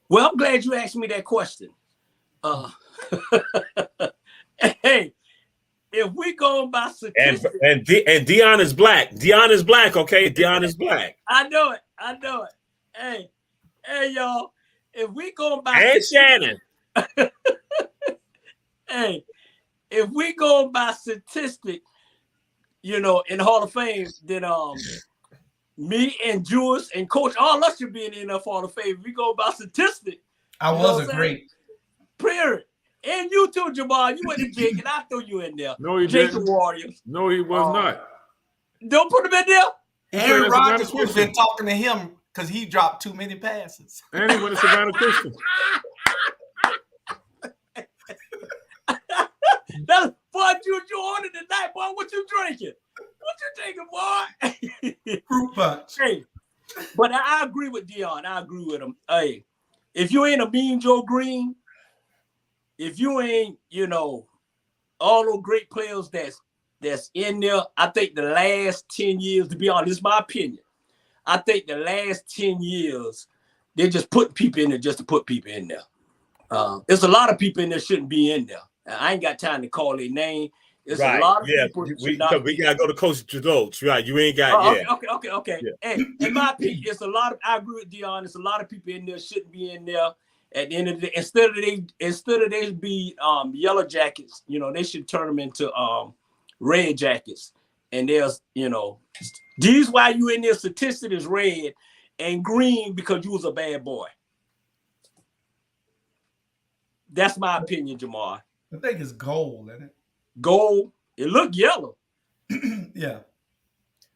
Well, I'm glad you asked me that question. Hey, if we go by statistics, and Deion is black. Deion is black, okay? Deion is black. I know it. Hey, y'all. If we go by and Shannon. Hey, if we go by statistic, in the Hall of Fame, then me and Jules and Coach, all us should be in the NFL Hall of Fame. If we go by statistic, I wasn't great. Period. And you too, Jamal. You went to Jake, and I threw you in there. No, he Jake didn't. the Warriors. No, he was not. Don't put him in there. Aaron Rodgers would have been talking to him because he dropped too many passes. And he went to Savannah Christian. That's boy, you ordered tonight, boy. What you drinking? What you drinking, boy? Fruit punch. Hey, but I agree with Deion. I agree with him. Hey, if you ain't a Mean Joe Green, if you ain't, all those great players that's in there, I think the last 10 years, to be honest, this is my opinion. I think the last 10 years, they're just putting people in there just to put people in there. There's a lot of people in there shouldn't be in there. I ain't got time to call their name. There's a lot of people. We gotta go to Coach Jadot, right? You ain't got Okay. Yeah. Hey, in my opinion, it's a lot of. I agree with Deion. There's a lot of people in there shouldn't be in there. At the end of the day, instead of they be yellow jackets, they should turn them into red jackets. And there's these why you in there statistic is red and green because you was a bad boy. That's my opinion, Jamar. I think it's gold, isn't it? Gold. It look yellow. Yeah.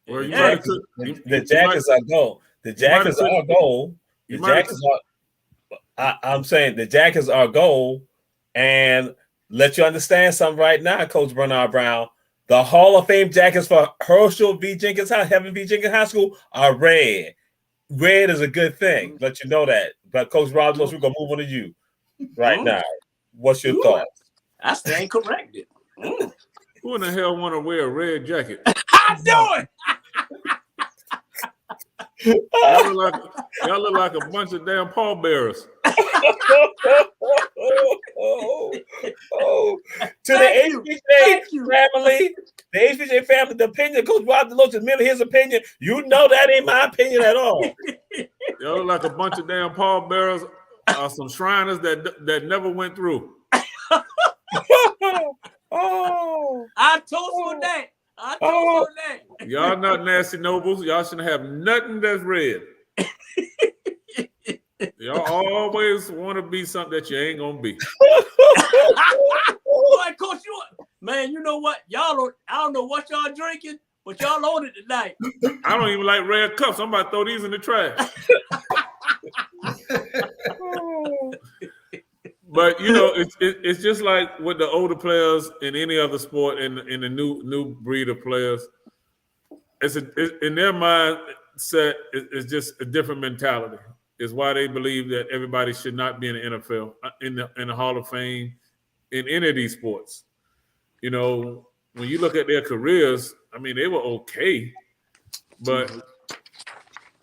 Well, the jackets are gold. The jack is our goal. The jack is I'm saying the jack is our goal, and let you understand something right now, Coach Bernard Brown. The Hall of Fame jackets for Herschel V. Jenkins High, Heaven V. Jenkins High School are red. Red is a good thing. Let you know that. But Coach Rob, we're gonna move on to you right now. What's your thoughts? I stand corrected. Who in the hell want to wear a red jacket? I do it. Y'all look like a bunch of damn pallbearers. To the HBJ family, the HBJ family, the opinion of Coach Rob DeLoach is merely his opinion. You know that ain't my opinion at all. Y'all look like a bunch of damn pallbearers, some Shriners that never went through. I toast on that. Y'all not nasty nobles. Y'all shouldn't have nothing that's red. Y'all always want to be something that you ain't gonna be. Boy, Coach, man, you know what? I don't know what y'all drinking, but y'all on it tonight. I don't even like red cups. I'm about to throw these in the trash. But you know, it's just like with the older players in any other sport, in the new breed of players. In their mindset, it's just a different mentality. Is why they believe that everybody should not be in the NFL, in the Hall of Fame, in any of these sports. You know, when you look at their careers, I mean, they were okay, but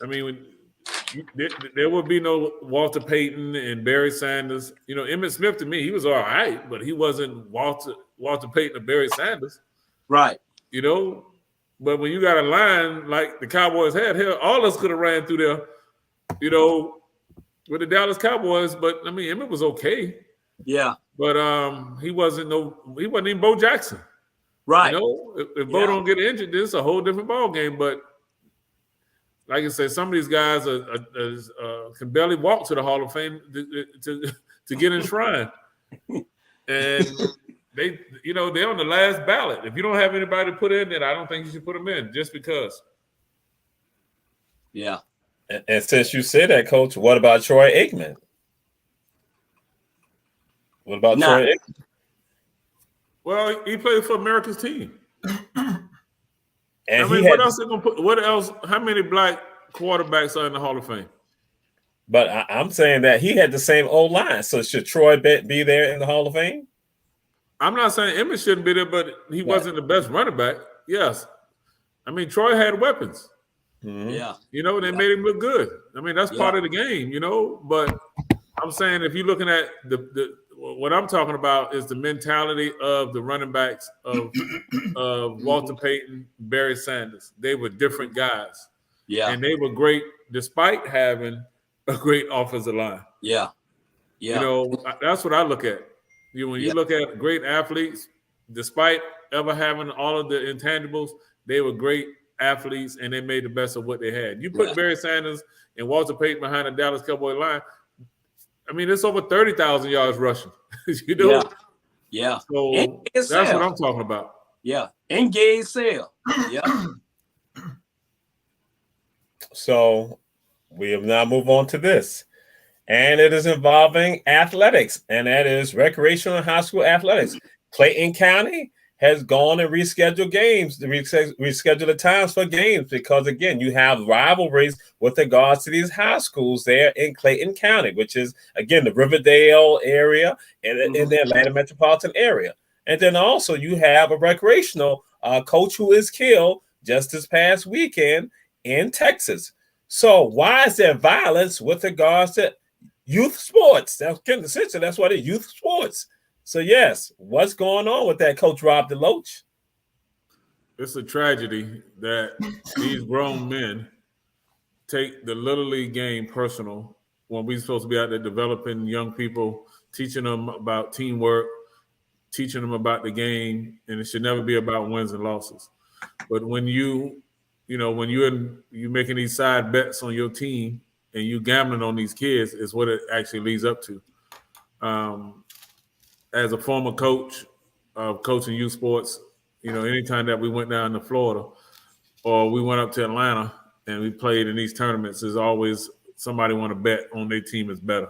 I mean, there would be no Walter Payton and Barry Sanders. You know, Emmitt Smith, to me, he was all right, but he wasn't Walter Payton or Barry Sanders. Right. You know, but when you got a line like the Cowboys had, hell, all of us could have ran through there, you know, with the Dallas Cowboys. But I mean, Emmitt was okay. Yeah. But he wasn't even Bo Jackson. Right. You know, if Bo don't get injured, this is a whole different ball game. But like I said, some of these guys can barely walk to the Hall of Fame to get enshrined. And they're on the last ballot. If you don't have anybody to put in, then I don't think you should put them in just because. Yeah. And since you said that, Coach, what about Troy Aikman? What about Troy Aikman? Well, he played for America's team. And I mean, what else they gonna put? What else? How many black quarterbacks are in the Hall of Fame? But I'm saying that he had the same old line. So should Troy be there in the Hall of Fame? I'm not saying Emmitt shouldn't be there, but he wasn't the best running back. Yes. I mean, Troy had weapons. Mm-hmm. Yeah. You know, they made him look good. I mean, that's part of the game, you know. But I'm saying if you're looking at what I'm talking about is the mentality of the running backs of Walter Payton, Barry Sanders. They were different guys. Yeah. And they were great despite having a great offensive line. Yeah. Yeah. You know, that's what I look at. When you look at great athletes, despite ever having all of the intangibles, they were great athletes and they made the best of what they had. You put Barry Sanders and Walter Payton behind the Dallas Cowboy line, I mean, it's over 30,000 yards rushing. You know? Yeah. So that's what I'm talking about. Yeah. Engage sale. Yeah. So we have now moved on to this. And it is involving athletics, and that is recreational and high school athletics. Clayton County has gone and rescheduled games, reschedule the times for games, because, again, you have rivalries with regards to these high schools there in Clayton County, which is, again, the Riverdale area and in the Atlanta metropolitan area. And then also you have a recreational coach who is killed just this past weekend in Texas. So why is there violence with regards to youth sports? That's why they're youth sports. So yes, what's going on with that, Coach Rob DeLoach? It's a tragedy that these grown men take the Little League game personal when we're supposed to be out there developing young people, teaching them about teamwork, teaching them about the game, and it should never be about wins and losses. But when you're making these side bets on your team and you gambling on these kids, is what it actually leads up to. As a former coach of coaching youth sports, you know, anytime that we went down to Florida or we went up to Atlanta and we played in these tournaments, there's always somebody want to bet on their team is better.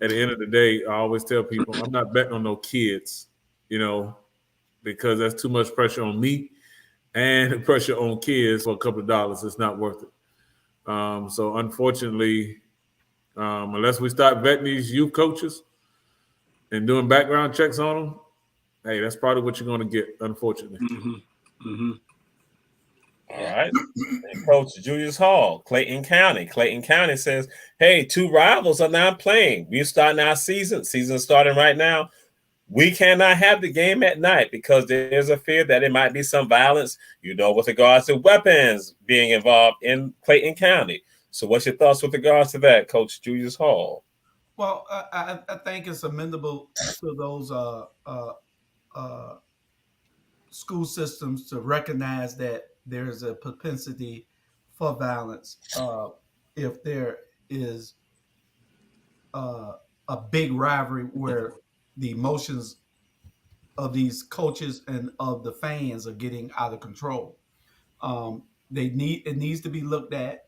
At the end of the day, I always tell people I'm not betting on no kids, because that's too much pressure on me and the pressure on kids for a couple of dollars. It's not worth it. So unfortunately, unless we start vetting these youth coaches and doing background checks on them, hey, that's probably what you're going to get, unfortunately. All right. And Coach Julius Hall, Clayton County. Clayton County says, hey, 2 rivals are now playing. We're starting our season. Season's starting right now. We cannot have the game at night because there's a fear that it might be some violence, with regards to weapons being involved in Clayton County. So what's your thoughts with regards to that, Coach Julius Hall? Well, I think it's amenable to those school systems to recognize that there's a propensity for violence if there is a big rivalry where the emotions of these coaches and of the fans are getting out of control. It needs to be looked at.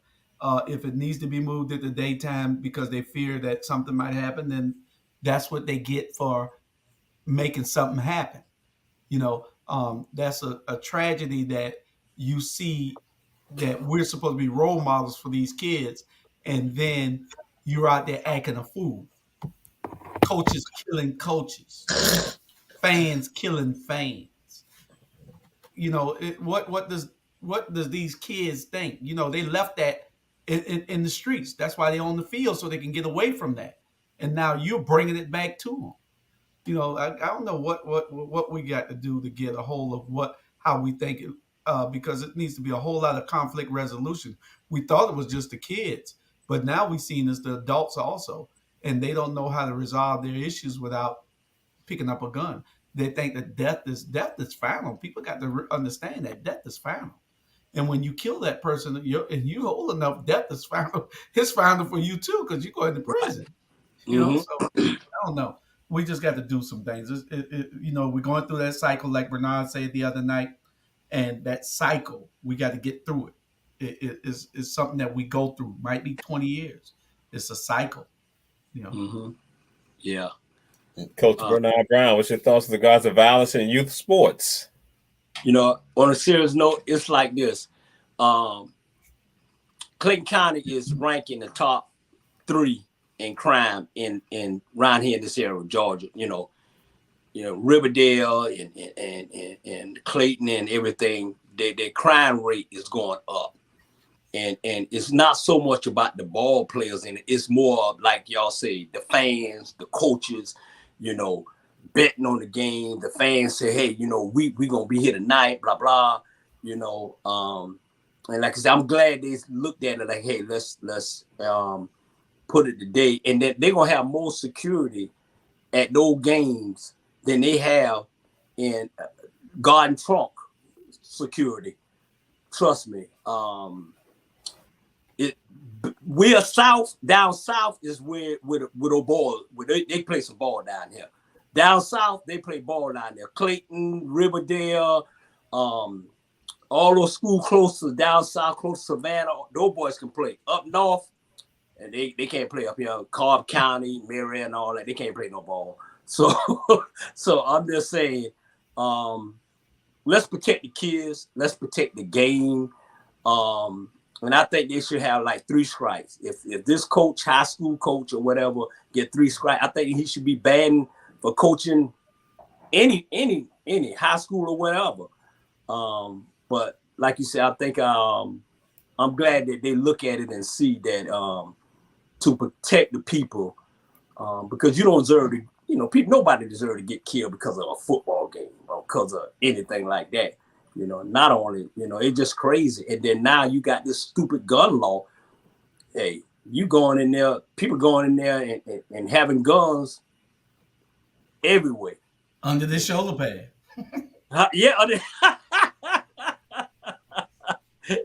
If it needs to be moved at the daytime because they fear that something might happen, then that's what they get for making something happen. That's a tragedy that you see that we're supposed to be role models for these kids, and then you're out there acting a fool. Coaches killing coaches, fans killing fans. What does these kids think? They left that in the streets. That's why they're on the field, so they can get away from that. And now you're bringing it back to them. I don't know what we got to do to get a hold of how we think it, because it needs to be a whole lot of conflict resolution. We thought it was just the kids, but now we've seen it's the adults also, and they don't know how to resolve their issues without picking up a gun. They think that death is final. People got to understand that death is final. And when you kill that person, and you old enough, death is final. It's final for you too, because you're going to prison. So I don't know. We just got to do some things. We're going through that cycle, like Bernard said the other night, and that cycle, we got to get through it. It's something that we go through. Might be 20 years. It's a cycle. Yeah. Coach Bernard Brown, what's your thoughts with regards to violence in youth sports? On a serious note, it's like this. Clayton County is ranking the top 3 in crime in around here in this area of Georgia. Riverdale and Clayton and everything. Their crime rate is going up, and it's not so much about the ball players, and it's more like y'all say, the fans, the coaches, betting on the game. The fans say, hey, we gonna be here tonight, blah blah, and like I said, I'm glad they looked at it like, hey, let's put it today, and that they're gonna have more security at those games than they have in Garden Trunk security. Trust me. We are down south is where with a ball, where they play some ball down here. Down south, they play ball down there. Clayton, Riverdale, all those schools close to down south, close to Savannah, those boys can play. Up north, and they can't play up here. Cobb County, Marion, and all that, they can't play no ball. So I'm just saying, let's protect the kids. Let's protect the game. And I think they should have like 3 strikes. If this coach, high school coach or whatever, get 3 strikes, I think he should be banned for coaching any high school or whatever. But like you said, I think I'm glad that they look at it and see that to protect the people, because you don't deserve to, nobody deserves to get killed because of a football game or because of anything like that. Not only, it's just crazy. And then now you got this stupid gun law. Hey, you going in there, people going in there and having guns everywhere. Under the shoulder pad. Yeah.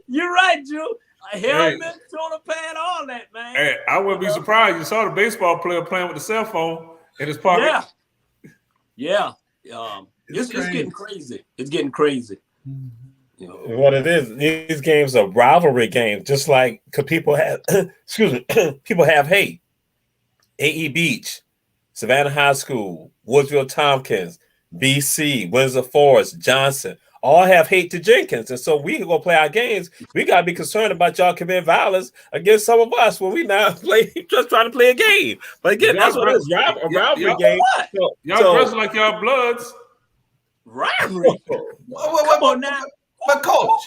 You're right, Drew. A helmet, shoulder pad, all that, man. Hey, I wouldn't be surprised. You saw the baseball player playing with the cell phone in his pocket. Yeah. It's getting crazy. It's getting crazy. What it is, these games are rivalry games, just like because people have, excuse me, people have hate. AE Beach, Savannah High School, Woodsville Tompkins, BC, Windsor Forest, Johnson, all have hate to Jenkins. And so we can go play our games. We got to be concerned about y'all committing violence against some of us when we not play, just trying to play a game. But again, that's what it is, a rivalry game. Y'all dressing like y'all bloods. Rivalry? Come on now. But coach,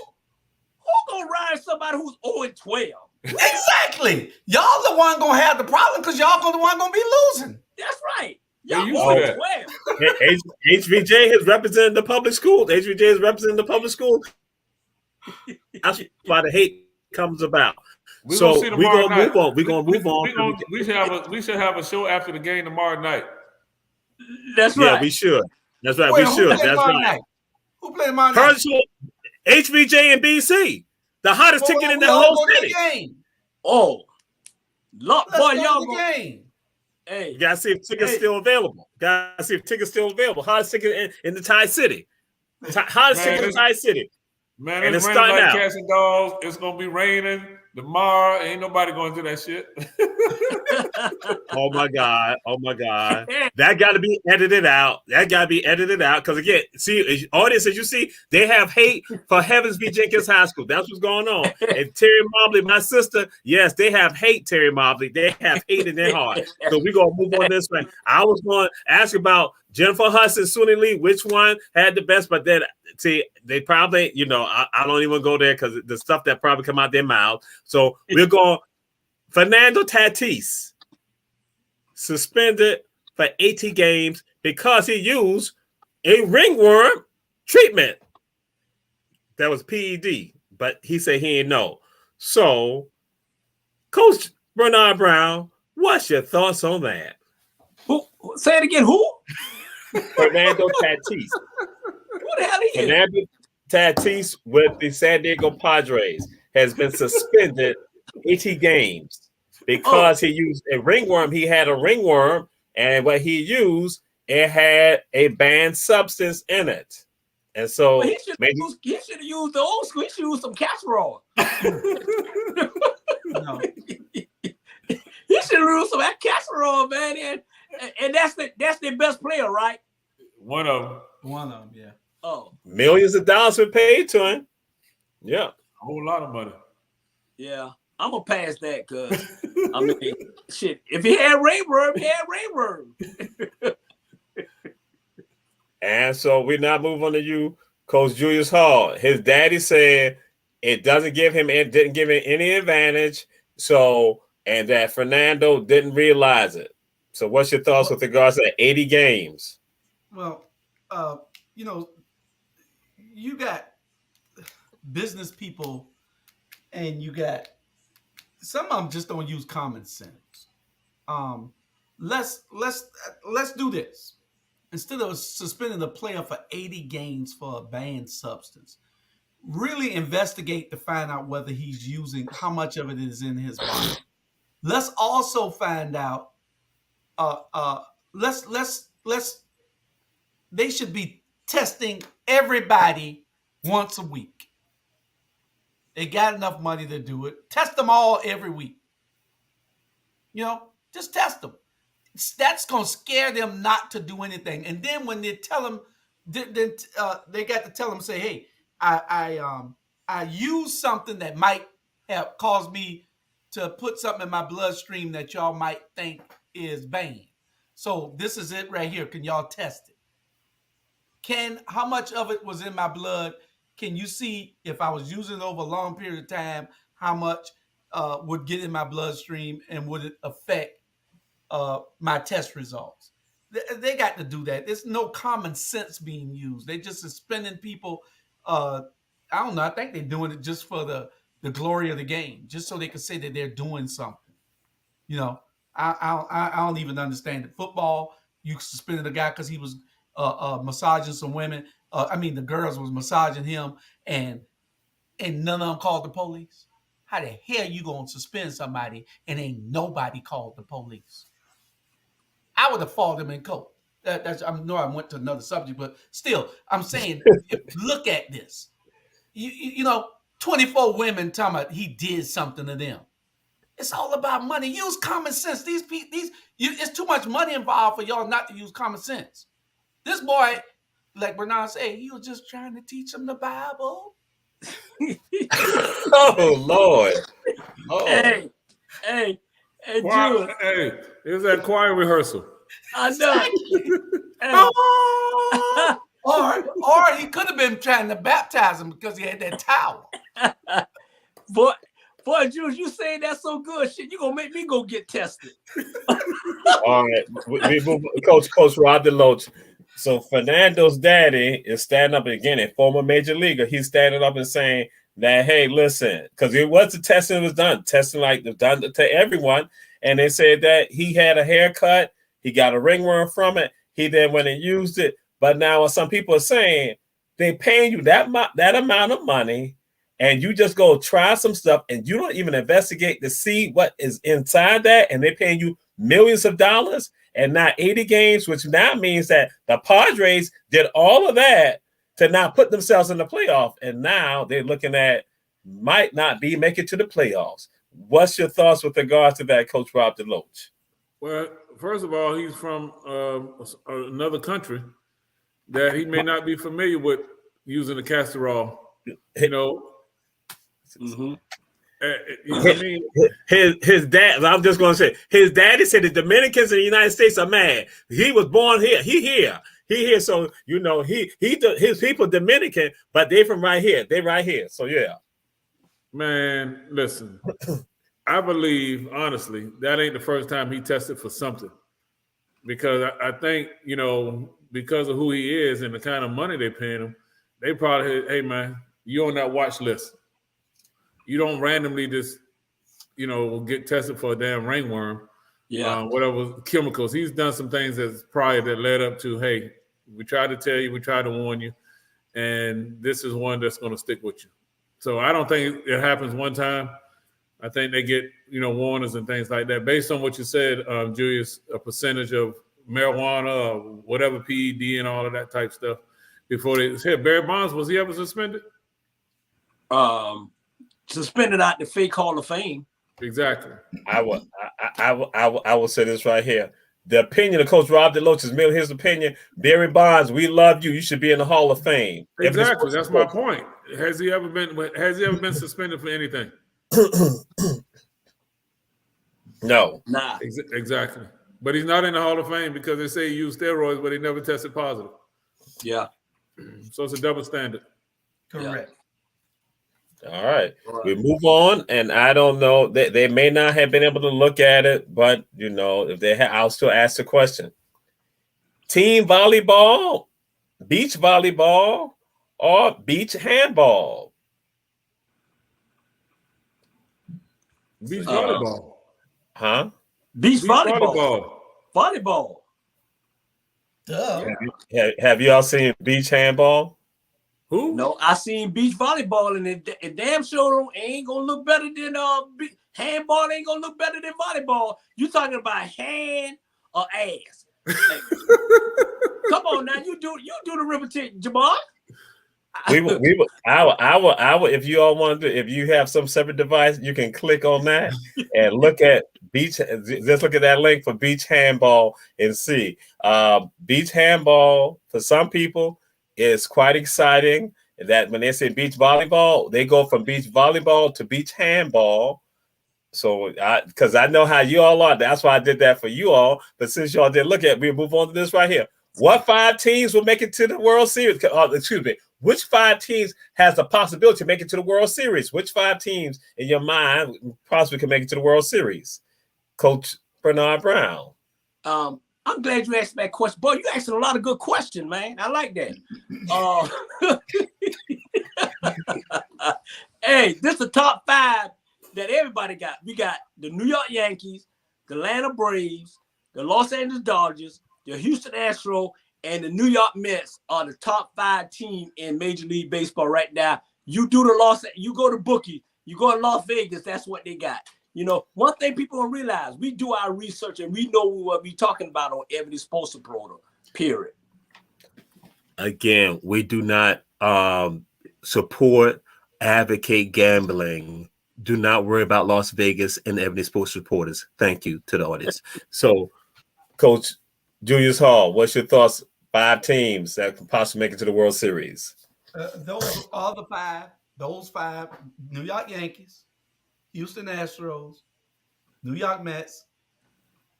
who gonna ride somebody who's 0-12? Exactly. Y'all the one gonna have the problem because y'all the one gonna be losing. That's right. Y'all you 0-12. HVJ has represented the public schools. HVJ has represented the public schools. That's why the hate comes about. We're so gonna we're gonna move on. We're gonna move on. We should have a show after the game tomorrow night. That's right. Yeah, we should. That's right. Wait, we should. That's right. Night? Who played tomorrow night? HVJ and BC, the hottest ticket in the whole city. Game. Oh, look, boy, y'all go game. Hey, you gotta see if tickets still available. Gotta see if tickets still available. Hottest ticket in the Thai City. Hottest ticket in the Thai City. Man, it's raining like cats and dogs. It's gonna be raining tomorrow. Ain't nobody going through that shit. Oh my God. That got to be edited out. Because again, see, audience, as you see, they have hate for Heavens v. Jenkins High School. That's what's going on. And Terry Mobley, my sister, yes, they have hate, Terry Mobley. They have hate in their heart. So we're going to move on this way. I was going to ask about Jennifer Hudson, Suni Lee, which one had the best? But then, see, they probably, I don't even go there because the stuff that probably come out their mouth. So we're going, Fernando Tatis suspended for 80 games because he used a ringworm treatment. That was PED, but he said he didn't know. So, Coach Bernard Brown, what's your thoughts on that? Who? Say it again. Who? Fernando Tatis. Who the hell is? Fernando Tatis with the San Diego Padres has been suspended 80 games because he used a ringworm. He had a ringworm, and what he used, it had a banned substance in it. And so well, he should have used the old school. He should use some casserole. No. He should have used some casserole, man. And that's their best player, right? One of them, yeah. Oh, millions of dollars were paid to him. Yeah, a whole lot of money. Yeah, I'm gonna pass that because I mean, shit. If he had ringworm, he had ringworm. And so we now move on to you, Coach Julius Hall. His daddy said it didn't give him any advantage. So, and that Fernando didn't realize it. So what's your thoughts with regards to 80 games? Well, you got business people and you got some of them just don't use common sense. Let's do this. Instead of suspending the player for 80 games for a banned substance, really investigate to find out whether he's using, how much of it is in his body. Let's also find out they should be testing everybody once a week. They got enough money to do it. Test them all every week. Just test them. That's going to scare them not to do anything. And then when they tell them, they got to tell them, say, hey, I used something that might have caused me to put something in my bloodstream that y'all might think is banned. So this is it right here. Can y'all test it? How much of it was in my blood? Can you see if I was using it over a long period of time, how much would get in my bloodstream and would it affect my test results? They got to do that. There's no common sense being used. They just suspending people. I don't know. I think they're doing it just for the glory of the game, just so they can say that they're doing something. I don't even understand it. Football, you suspended a guy because he was massaging some women. The girls was massaging him, and none of them called the police. How the hell you gonna suspend somebody and ain't nobody called the police? I would have fought him in court. I know I went to another subject, but still, I'm saying, look at this. you know, 24 women talking about he did something to them. It's all about money. Use common sense. It's too much money involved for y'all not to use common sense. This boy, like Bernard said, he was just trying to teach him the Bible. Oh Lord. Oh. Hey, Jules. Hey, it was that choir rehearsal. I know. Hey. Or he could have been trying to baptize him because he had that towel. Boy, Jules, you saying that so good, shit. You gonna make me go get tested. All right, we move, Coach Rob DeLoach. So Fernando's daddy is standing up again, a former major leaguer. He's standing up and saying that, hey, listen, because it was the testing was done, like was done to everyone, and they said that he had a haircut, he got a ringworm from it, he then went and used it. But now some people are saying they paying you that amount of money, and you just go try some stuff, and you don't even investigate to see what is inside that, and they're paying you millions of dollars and not 80 games, which now means that the Padres did all of that to not put themselves in the playoff, and now they're looking at might not be making to the playoffs. What's your thoughts with regards to that, Coach Rob DeLoach? Well, first of all, he's from another country that he may not be familiar with using the castor oil. You know, Mm-hmm. I mean, his dad. I'm just going to say his daddy said the Dominicans in the United States are mad. He was born here. He here. So you know his people Dominican, but they from right here. They right here. So yeah. Man, listen. I believe honestly that ain't the first time he tested for something, because I think because of who he is and the kind of money they paying him, they probably hey man, you on that watch list. You don't randomly just, get tested for a damn ringworm. Yeah. Whatever chemicals. He's done some things that's prior that led up to, hey, we tried to tell you, we tried to warn you, and this is one that's going to stick with you. So I don't think it happens one time. I think they get, warnings and things like that. Based on what you said, Julius, a percentage of marijuana or whatever PED and all of that type stuff before they said Barry Bonds, was he ever suspended? Suspended out the fake Hall of Fame. Exactly. I will say this right here. The opinion of Coach Rob DeLoach is merely his opinion. Barry Bonds, we love you. You should be in the Hall of Fame. Exactly. That's my point. Has he ever been suspended for anything? No. Nah. Exactly. But he's not in the Hall of Fame because they say he used steroids, but he never tested positive. Yeah. So it's a double standard. Correct. All right. We move on, and I don't know. They may not have been able to look at it, but if they had, I'll still ask the question: team volleyball, beach volleyball, or beach handball? Beach volleyball. Huh? Beach volleyball. Volleyball. Duh. Have you all seen beach handball? Who? No, I seen beach volleyball, and it damn sure ain't gonna look better than handball. Ain't gonna look better than volleyball. You talking about hand or ass? Like, come on now, you do the arithmetic, Jamal. I will. If you all want to, if you have some separate device, you can click on that and look at beach. Just look at that link for beach handball and see. Beach handball for some people is quite exciting. That when they say beach volleyball, they go from beach volleyball to beach handball. So, because I know how you all are, that's why I did that for you all. But since y'all didn't look at it, we'll move on to this right here. What 5 teams will make it to the World Series? Excuse me. Which 5 teams has the possibility to make it to the World Series? Which 5 teams in your mind possibly can make it to the World Series? Coach Bernard Brown. I'm glad you asked that question. Boy, you asking a lot of good questions, man. I like that. Hey, this is the top 5 that everybody got. We got the New York Yankees, the Atlanta Braves, the Los Angeles Dodgers, the Houston Astros, and the New York Mets are the top 5 team in Major League Baseball right now. You go to bookie, you go to Las Vegas, that's what they got. One thing people don't realize, we do our research and we know what we're talking about on Ebony Sports Reporter, period. Again, we do not support, advocate gambling. Do not worry about Las Vegas and Ebony Sports Reporters. Thank you to the audience. So, Coach Julius Hall, what's your thoughts? 5 teams that could possibly make it to the World Series. Those are the 5. Those 5: New York Yankees, Houston Astros, New York Mets,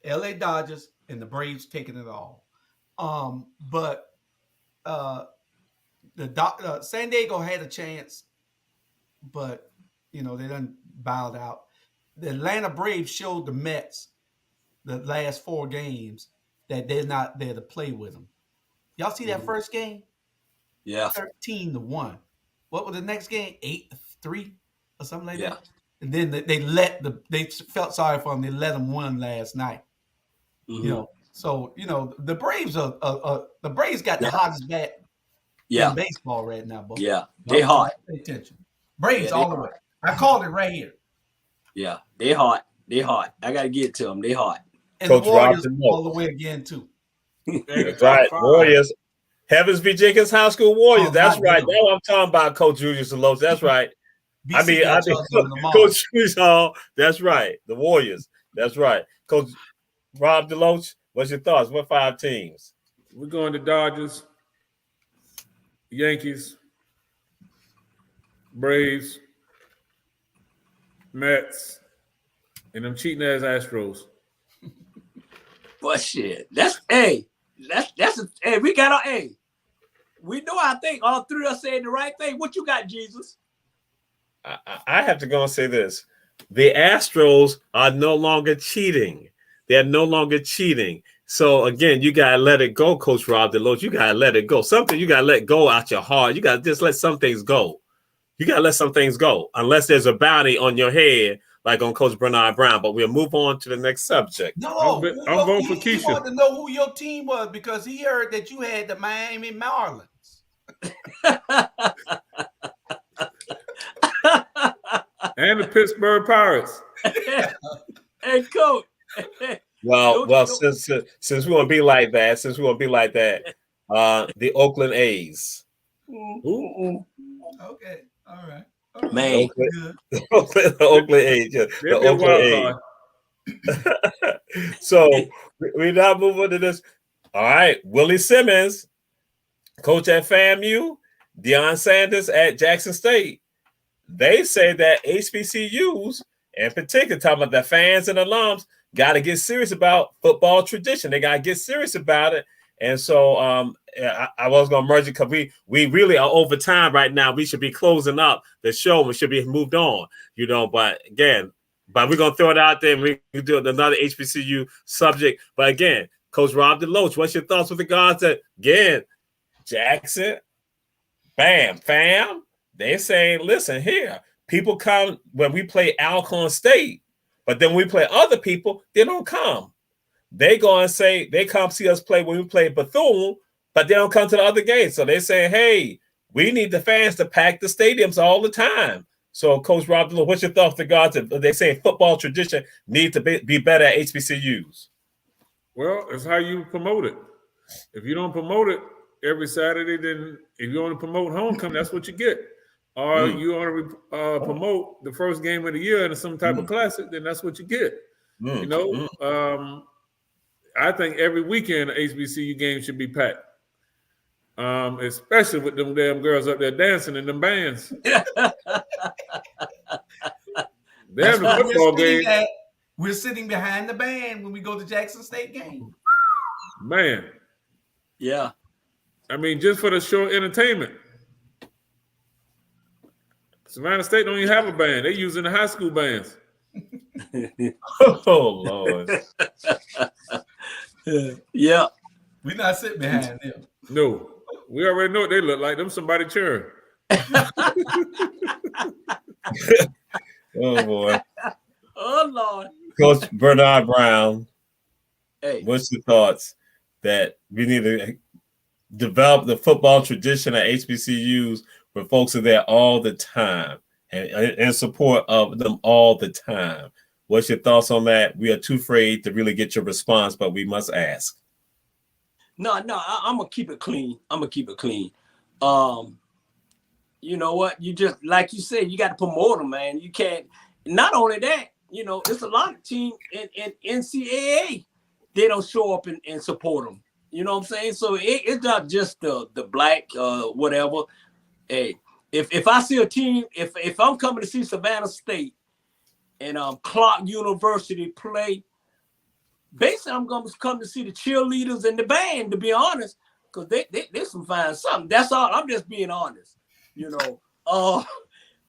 LA Dodgers, and the Braves taking it all. But San Diego had a chance, but they done bowed out. The Atlanta Braves showed the Mets the last 4 games that they're not there to play with them. Y'all see that first game? Yeah. 13-1. What was the next game? 8-3 or something like Yeah. that. And then they felt sorry for them. They let them win last night. Mhm. So the Braves the Braves got the hottest bat in baseball right now, boy. Yeah, they hot. Pay attention. Braves Yeah, all the way. I called it right here. Yeah, they hot. They hot. I gotta get to them. They hot. And Coach the Warriors Robinson, all the way again too. That's right, Warriors. Heavens B. Jenkins High School Warriors. Oh, That's my right. God. That's what I'm talking about, Coach Julius Deloach. That's right. BC got Charles on them all. Coach Julius Hall. That's right. The Warriors. That's right. Coach Rob Deloach, what's your thoughts? What 5 teams? We're going to Dodgers, Yankees, Braves, Mets, and them cheating ass Astros. But shit, hey, we got we know I think all 3 of us saying the right thing. What you got, Jesus? I have to go and say this. The Astros are no longer cheating. They're no longer cheating. So again, you gotta let it go, Coach Rob Deloach. You gotta let it go. Something you gotta let go out your heart. You gotta just let some things go. You gotta let some things go, unless there's a bounty on your head, like on Coach Bernard Brown. But we'll move on to the next subject. No, I'm going for He Keisha. wanted to know who your team was because he heard that you had the Miami Marlins. And the Pittsburgh Pirates. Hey, Coach. Well, since we want to be like that, the Oakland A's. Ooh. Okay, all right. Man. The Oakland A's. Yeah, the Oakland A's. So we now move on to this. All right, Willie Simmons, coach at FAMU, Deion Sanders at Jackson State. They say that HBCUs, in particular, talking about the fans and alums, got to get serious about football tradition. They got to get serious about it. And so I was going to merge it because we really are over time right now. We should be closing up the show. We should be moved on, But again, we're going to throw it out there and we can do another HBCU subject. But again, Coach Rob Deloach, what's your thoughts with regards to, again, Jackson, bam, fam? They say, listen here, people come when we play Alcorn State, but then we play other people, they don't come. They go and say, they come see us play when we play Bethune, but they don't come to the other games. So they say, hey, we need the fans to pack the stadiums all the time. So, Coach Rob, what's your thoughts with regards to, they say football tradition need to be better at HBCUs? Well, it's how you promote it. If you don't promote it every Saturday, then if you want to promote homecoming, that's what you get. Or you want to promote the first game of the year in some type of classic, then that's what you get. I think every weekend an HBCU game should be packed, especially with them damn girls up there dancing in them bands. They're the football game. We're sitting behind the band when we go to Jackson State game. Man. Yeah. I mean, just for the short entertainment. Savannah State don't even have a band. They're using the high school bands. Oh, Lord. Yeah. We're not sitting behind them. No. We already know what they look like. Them somebody cheering. Oh, boy. Oh, Lord. Coach Bernard Brown, hey, what's your thoughts that we need to develop the football tradition at HBCUs where folks are there all the time and in support of them all the time? What's your thoughts on that? We are too afraid to really get your response, but we must ask. No, I'm gonna keep it clean. you know what? You just, like you said, you got to promote them, man. You can't. Not only that, you know, it's a lot of teams in NCAA. They don't show up and support them. You know what I'm saying? So it's not just the black whatever. Hey, if I see a team, if I'm coming to see Savannah State and Clark University play, basically I'm gonna come to see the cheerleaders and the band, to be honest, because they some fine something. That's all. I'm just being honest, you know.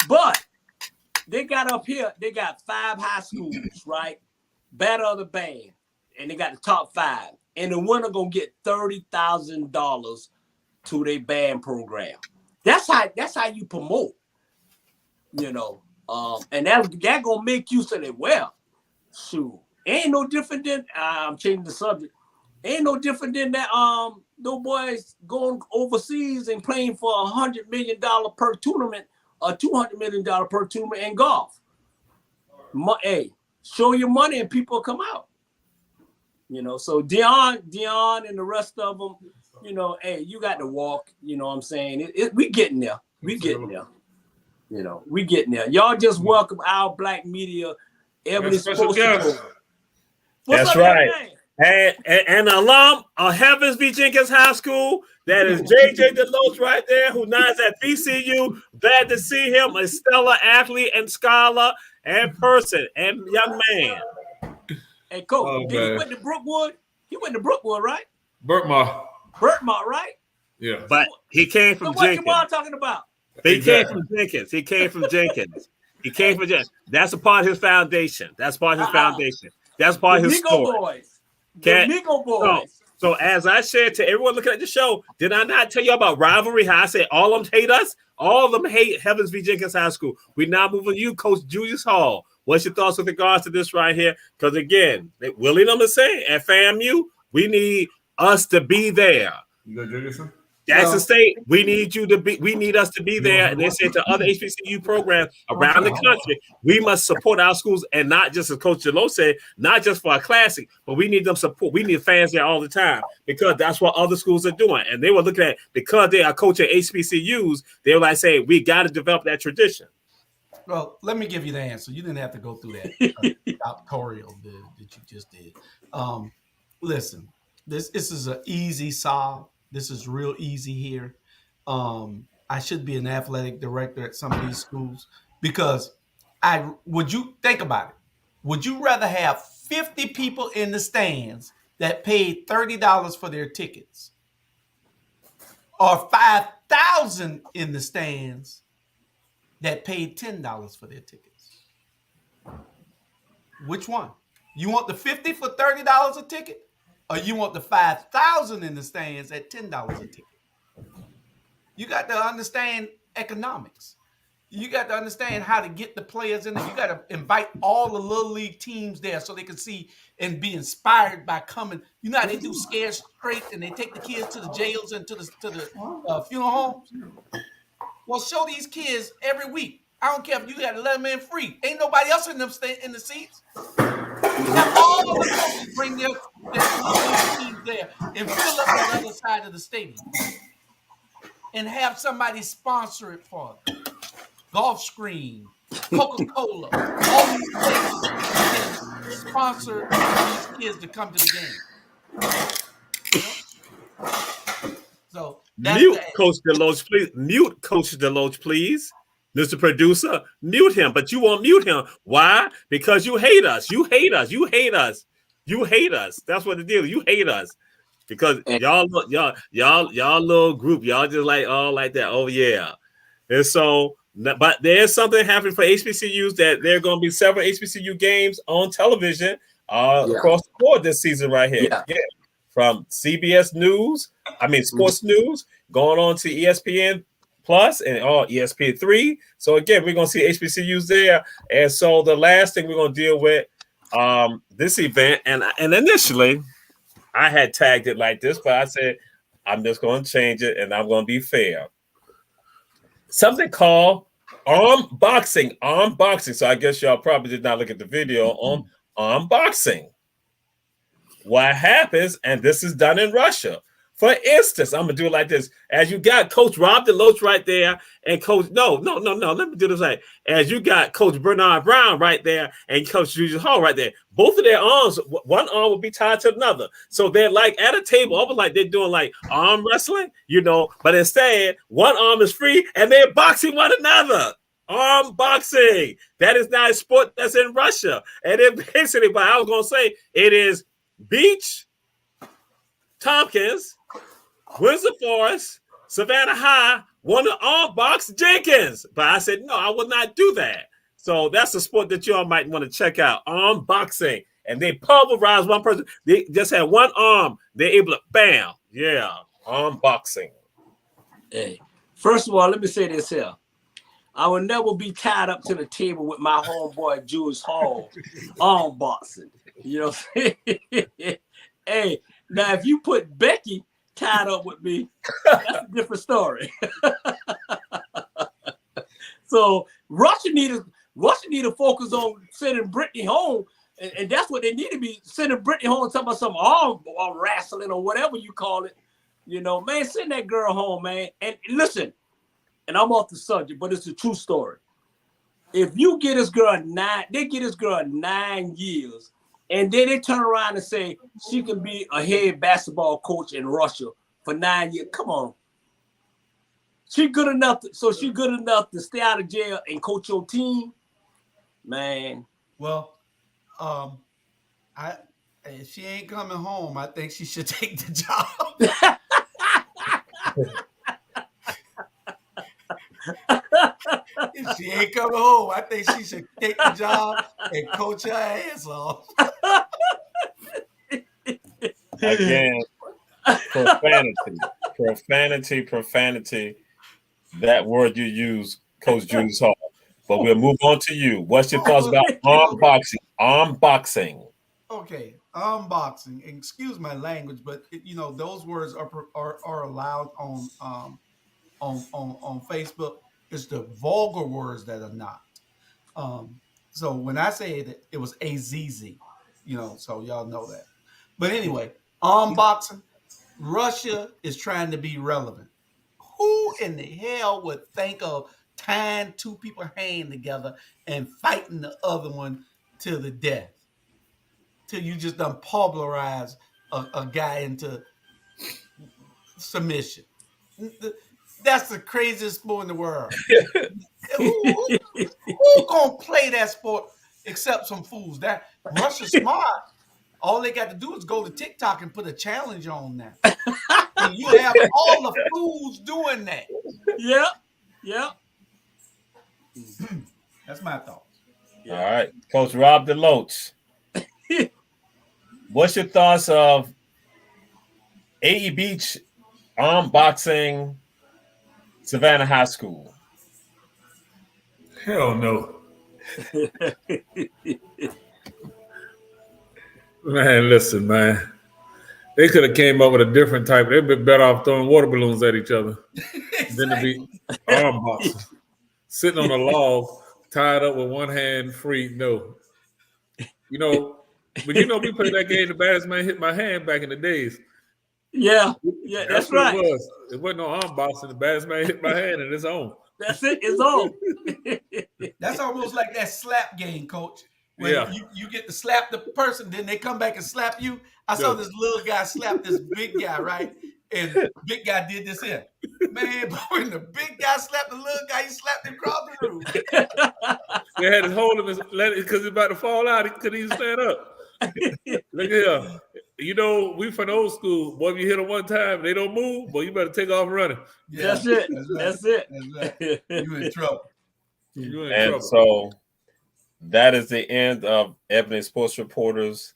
But they got up here, they got 5 high schools, right? Battle of the band, and they got the top 5. And the winner gonna get $30,000 to their band program. That's how you promote, you know. And that gonna make you say that, well, shoot, ain't no different than I'm changing the subject. Ain't no different than that. Those boys going overseas and playing for $100 million per tournament, or $200 million per tournament in golf. Hey, show your money and people come out. You know, so Dion and the rest of them, you know, hey, you got to walk. You know what I'm saying? We getting there. We getting there. You know, we getting there. Y'all just welcome our black media. Ebony Sports. That's right. And an alum of Heavens v. Jenkins High School. That is JJ Deloach right there, who now is at VCU. Glad to see him, a stellar athlete and scholar and person and young man. Hey, Coach, he went to Brookwood? He went to Brookwood, right? Burtmar, right? Yeah. But he came from Jenkins. What you talking about? He came from Jenkins. He came from Jenkins. That's a part of his foundation. That's part of his foundation. That's part of his story. The Migo boys. So as I said to everyone looking at the show, did I not tell you about rivalry? How I said all of them hate us? All of them hate Heavens v. Jenkins High School. We now move on to you, Coach Julius Hall. What's your thoughts with regards to this right here? Because again, Willie them to say at FAMU, we need us to be there. You got Jefferson? Jackson State, we need us to be there. And they said to other HBCU programs around the country, we must support our schools, and not just, as Coach Deloach said, not just for a classic, but we need them support. We need fans there all the time, because that's what other schools are doing. And they were looking at, because they are coaching HBCUs, they were like saying, we got to develop that tradition. Well, let me give you the answer. You didn't have to go through that tutorial that you just did. Listen, this is an easy solve. This is real easy here. I should be an athletic director at some of these schools, because would you think about it? Would you rather have 50 people in the stands that paid $30 for their tickets, or 5,000 in the stands that paid $10 for their tickets? Which one? You want the 50 for $30 a ticket? Or you want the 5,000 in the stands at $10 a ticket? You got to understand economics. You got to understand how to get the players in there. You got to invite all the little league teams there so they can see and be inspired by coming. You know how they do Scare Straight, and they take the kids to the jails and to the funeral homes? Well, show these kids every week. I don't care if you got 11 men free. Ain't nobody else in them in the seats. Now all the coaches bring their teams there and fill up the other side of the stadium, and have somebody sponsor it for them. Golf Screen, Coca-Cola, all these places sponsor these kids to come to the game. You know? So mute Coach Deloach, please. Mute Coach Deloach, please. Mr. Producer, mute him, but you won't mute him. Why? Because you hate us. You hate us. You hate us. You hate us. That's what the deal is. You hate us. Because y'all little group, y'all just like all like that. Oh yeah. And so, but there's something happening for HBCUs, that there are going to be several HBCU games on television across the board this season right here. Yeah. From CBS News, Sports News, going on to ESPN Plus and ESPN3. So again, we're going to see HBCUs there. And so the last thing we're going to deal with this event, and initially I had tagged it like this, but I said I'm just going to change it, and I'm going to be fair. Something called arm boxing. So I guess y'all probably did not look at the video on arm boxing. What happens, and this is done in Russia. For instance, I'm gonna do it like this. As you got Coach Rob DeLoach right there, and Coach no. Let me do this right. As you got Coach Bernard Brown right there, and Coach Julius Hall right there. Both of their arms, one arm will be tied to another. So they're like at a table, almost like they're doing like arm wrestling, but instead one arm is free and they're boxing one another. Arm boxing. That is not a sport that's in Russia. And then basically, but I was gonna say it is Beach, Tompkins, Windsor Forest, Savannah High, one of arm box Jenkins. But I said, no, I will not do that. So that's a sport that y'all might want to check out. Arm boxing. And they pulverize one person. They just have one arm. They're able to bam. Yeah. Arm boxing. Hey, first of all, let me say this here. I will never be tied up to the table with my homeboy Julius Hall arm boxing. You know what I'm saying? Hey, now if you put Becky tied up with me, that's a different story. So Russia need to focus on sending Brittany home, and that's what they need to be sending Brittany home. Talking about some arm wrestling or whatever you call it. Man, send that girl home, man. And listen, and I'm off the subject, but it's a true story. If you get this girl 9 years. And then they turn around and say she can be a head basketball coach in Russia for 9 years. Come on. She's good enough to stay out of jail and coach your team? Man. Well, if she ain't coming home, I think she should take the job. If she ain't coming home, I think she should take the job and coach her ass off. Again, profanity. That word you use, Coach Julius Hall. But we'll move on to you. What's your thoughts about arm boxing? Arm boxing. Okay, arm boxing. Excuse my language, but those words are allowed on Facebook. It's the vulgar words that are not. So when I say it was AZZ, so y'all know that. But anyway, arm boxing, Russia is trying to be relevant. Who in the hell would think of tying two people's hands together and fighting the other one to the death? Till you just done pulverize a guy into submission. That's the craziest sport in the world. Who gonna play that sport except some fools? That Russia's smart. All they got to do is go to TikTok and put a challenge on that. And you have all the fools doing that. Yeah. That's my thoughts. All right. Coach Rob DeLoach. What's your thoughts of AE Beach arm boxing Savannah High School? Hell no. Man, listen, man. They could have came up with a different type. They'd been better off throwing water balloons at each other than to be arm boxing. Sitting on a log, tied up with one hand free. No. But we played that game, the baddest man hit my hand back in the days. Yeah, that's right. It wasn't no arm boxing. The baddest man hit my hand and it's on. That's it. It's on. That's almost like that slap game, Coach. When you get to slap the person, then they come back and slap you. I saw this little guy slap this big guy, right? And big guy did this here. Man, but when the big guy slapped the little guy, he slapped him across the room. They had to hold him because he's about to fall out. He couldn't even stand up. Look at here. We from the old school. Boy, if you hit them one time, they don't move, boy, you better take off running. Yeah, that's it. That's right. You in trouble. So that is the end of Ebony Sports Reporters.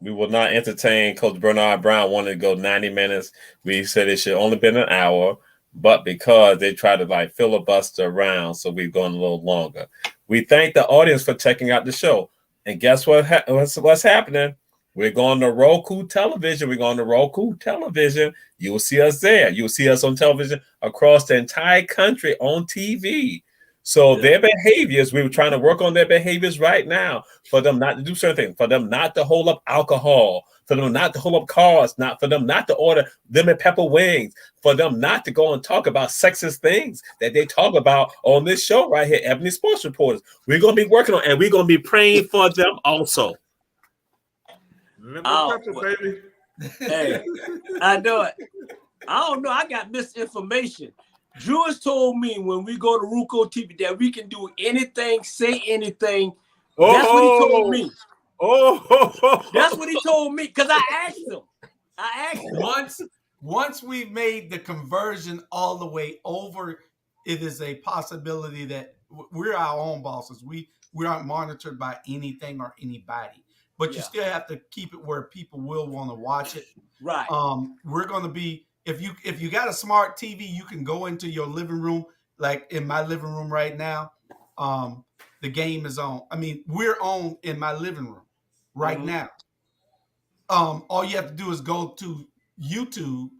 We will not entertain. Coach Bernard Brown wanted to go 90 minutes. We said it should only been an hour, but because they tried to filibuster around, so we've gone a little longer. We thank the audience for checking out the show. And guess what? What's happening? We're going to Roku television. You will see us there. You will see us on television across the entire country on TV. So their behaviors, we were trying to work on their behaviors right now for them not to do certain things, for them not to hold up alcohol, for them not to hold up cars, not for them not to order lemon pepper wings, for them not to go and talk about sexist things that they talk about on this show right here, Ebony Sports Reporters. We're going to be working on, and we're going to be praying for them also. Lemon pepper, baby. Hey, I know it. I don't know. I got misinformation. Drew has told me when we go to Ruco TV that we can do anything, say anything. That's what he told me. That's what he told me because I asked him. Once we've made the conversion all the way over, it is a possibility that we're our own bosses. We aren't monitored by anything or anybody. But you still have to keep it where people will want to watch it. Right. We're going to be if you got a smart TV, you can go into your living room. Like in my living room right now, the game is on. I mean, we're on in my living room right now. All you have to do is go to YouTube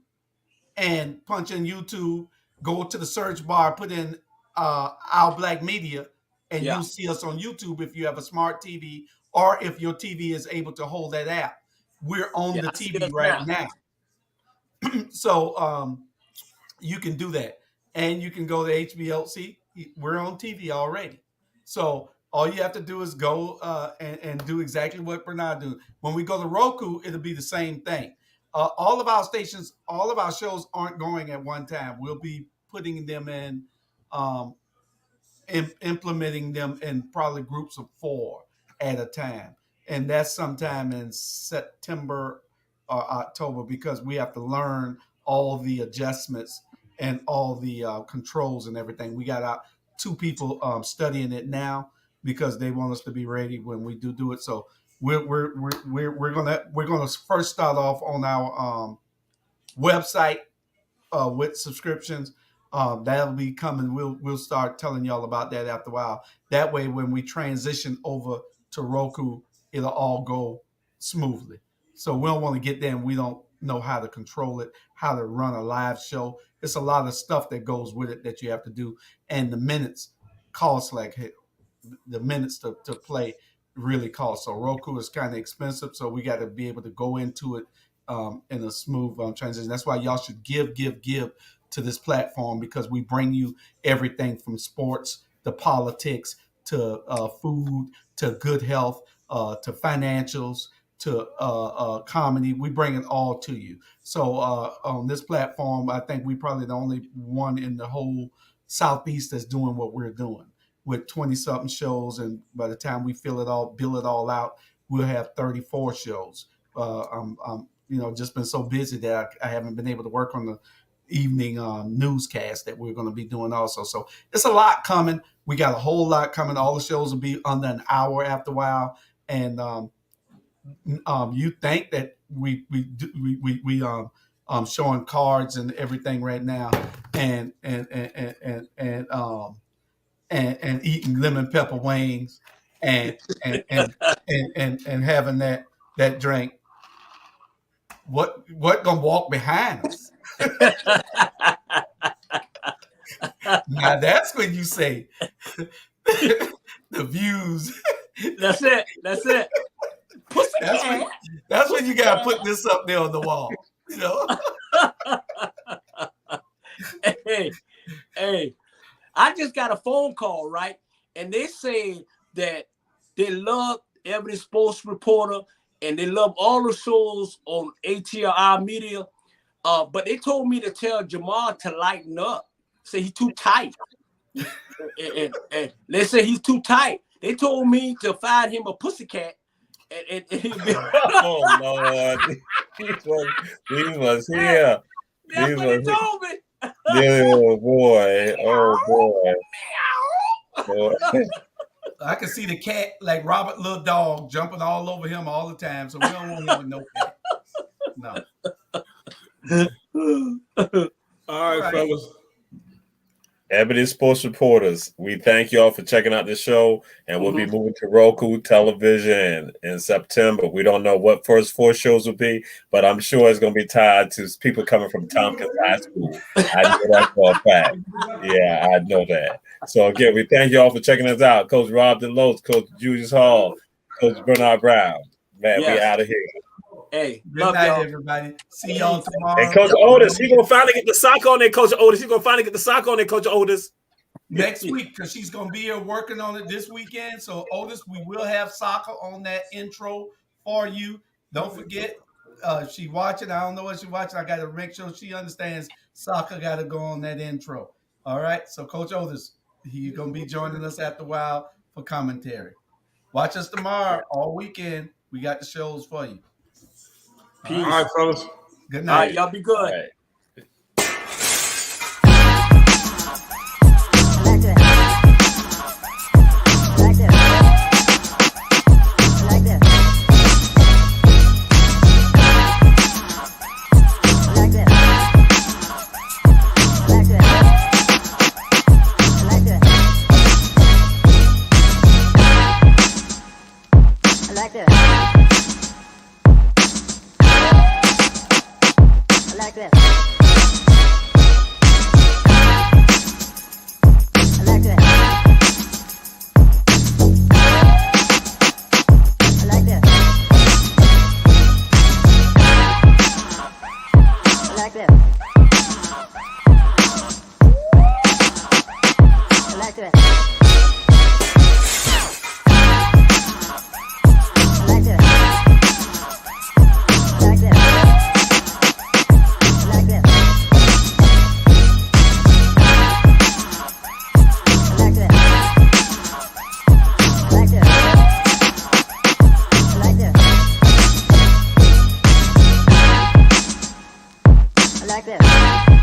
and punch in YouTube. Go to the search bar, put in Our Black Media, and you'll see us on YouTube if you have a smart TV or if your TV is able to hold that app. We're on the TV right now. So you can do that. And you can go to HBO. See, we're on TV already. So all you have to do is go and do exactly what Bernard do. When we go to Roku, it'll be the same thing. All of our stations, all of our shows aren't going at one time. We'll be putting them in, implementing them in probably groups of 4 at a time. And that's sometime in September or October because we have to learn all the adjustments and all the controls and everything. We got 2 people studying it now because they want us to be ready when we do it. So we're gonna first start off on our website with subscriptions. That'll be coming. We'll start telling y'all about that after a while. That way, when we transition over to Roku, it'll all go smoothly. So we don't want to get there and we don't know how to control it, how to run a live show. It's a lot of stuff that goes with it that you have to do. And the minutes cost like hell. The minutes to play really cost. So Roku is kind of expensive. So we got to be able to go into it in a smooth transition. That's why y'all should give to this platform because we bring you everything from sports to politics to food to good health to financials to comedy. We bring it all to you. So on this platform, I think we probably the only one in the whole Southeast that's doing what we're doing with 20-something shows. And by the time we bill it all out, we'll have 34 shows. I'm just been so busy that I haven't been able to work on the evening newscast that we're going to be doing also. So it's a lot coming. We got a whole lot coming. All the shows will be under an hour after a while. And you think that we showing cards and everything right now and eating lemon pepper wings and having that drink. What gonna walk behind us? Now that's when you say the views. That's it. That's when you gotta put this up there on the wall. You know. Hey, I just got a phone call, right? And they say that they love Ebony Sports Reporter and they love all the shows on ATR Media. But they told me to tell Jamal to lighten up. Say he's too tight. and they say he's too tight. They told me to find him a pussycat. And Oh Lord, he was here. That's what he told me. Oh boy. I can see the cat like Robert Little Dog jumping all over him all the time. So we don't want him with no cat. No. All right, fellas. Ebony Sports Reporters, we thank y'all for checking out the show, and we'll be moving to Roku television in September. We don't know what first 4 shows will be, but I'm sure it's going to be tied to people coming from Tompkins High School. I know that for a fact. Yeah, I know that. So again, we thank you all for checking us out. Coach Rob DeLoach, Coach Julius Hall, Coach Bernard Brown. Man, we out of here. Hey, Good love night, y'all. everybody. See y'all tomorrow. And Coach Otis, he gonna finally get the sock on there, Coach Otis. He's gonna finally get the sock on there, Coach Otis. Next week, because she's going to be here working on it this weekend. So, Otis, we will have soccer on that intro for you. Don't forget, she watching. I don't know what she's watching. I got to make sure she understands soccer got to go on that intro. All right? So, Coach Otis, he's going to be joining us after a while for commentary. Watch us tomorrow all weekend. We got the shows for you. Peace. All right, fellas. Good All night. right, y'all be good. All right. like that.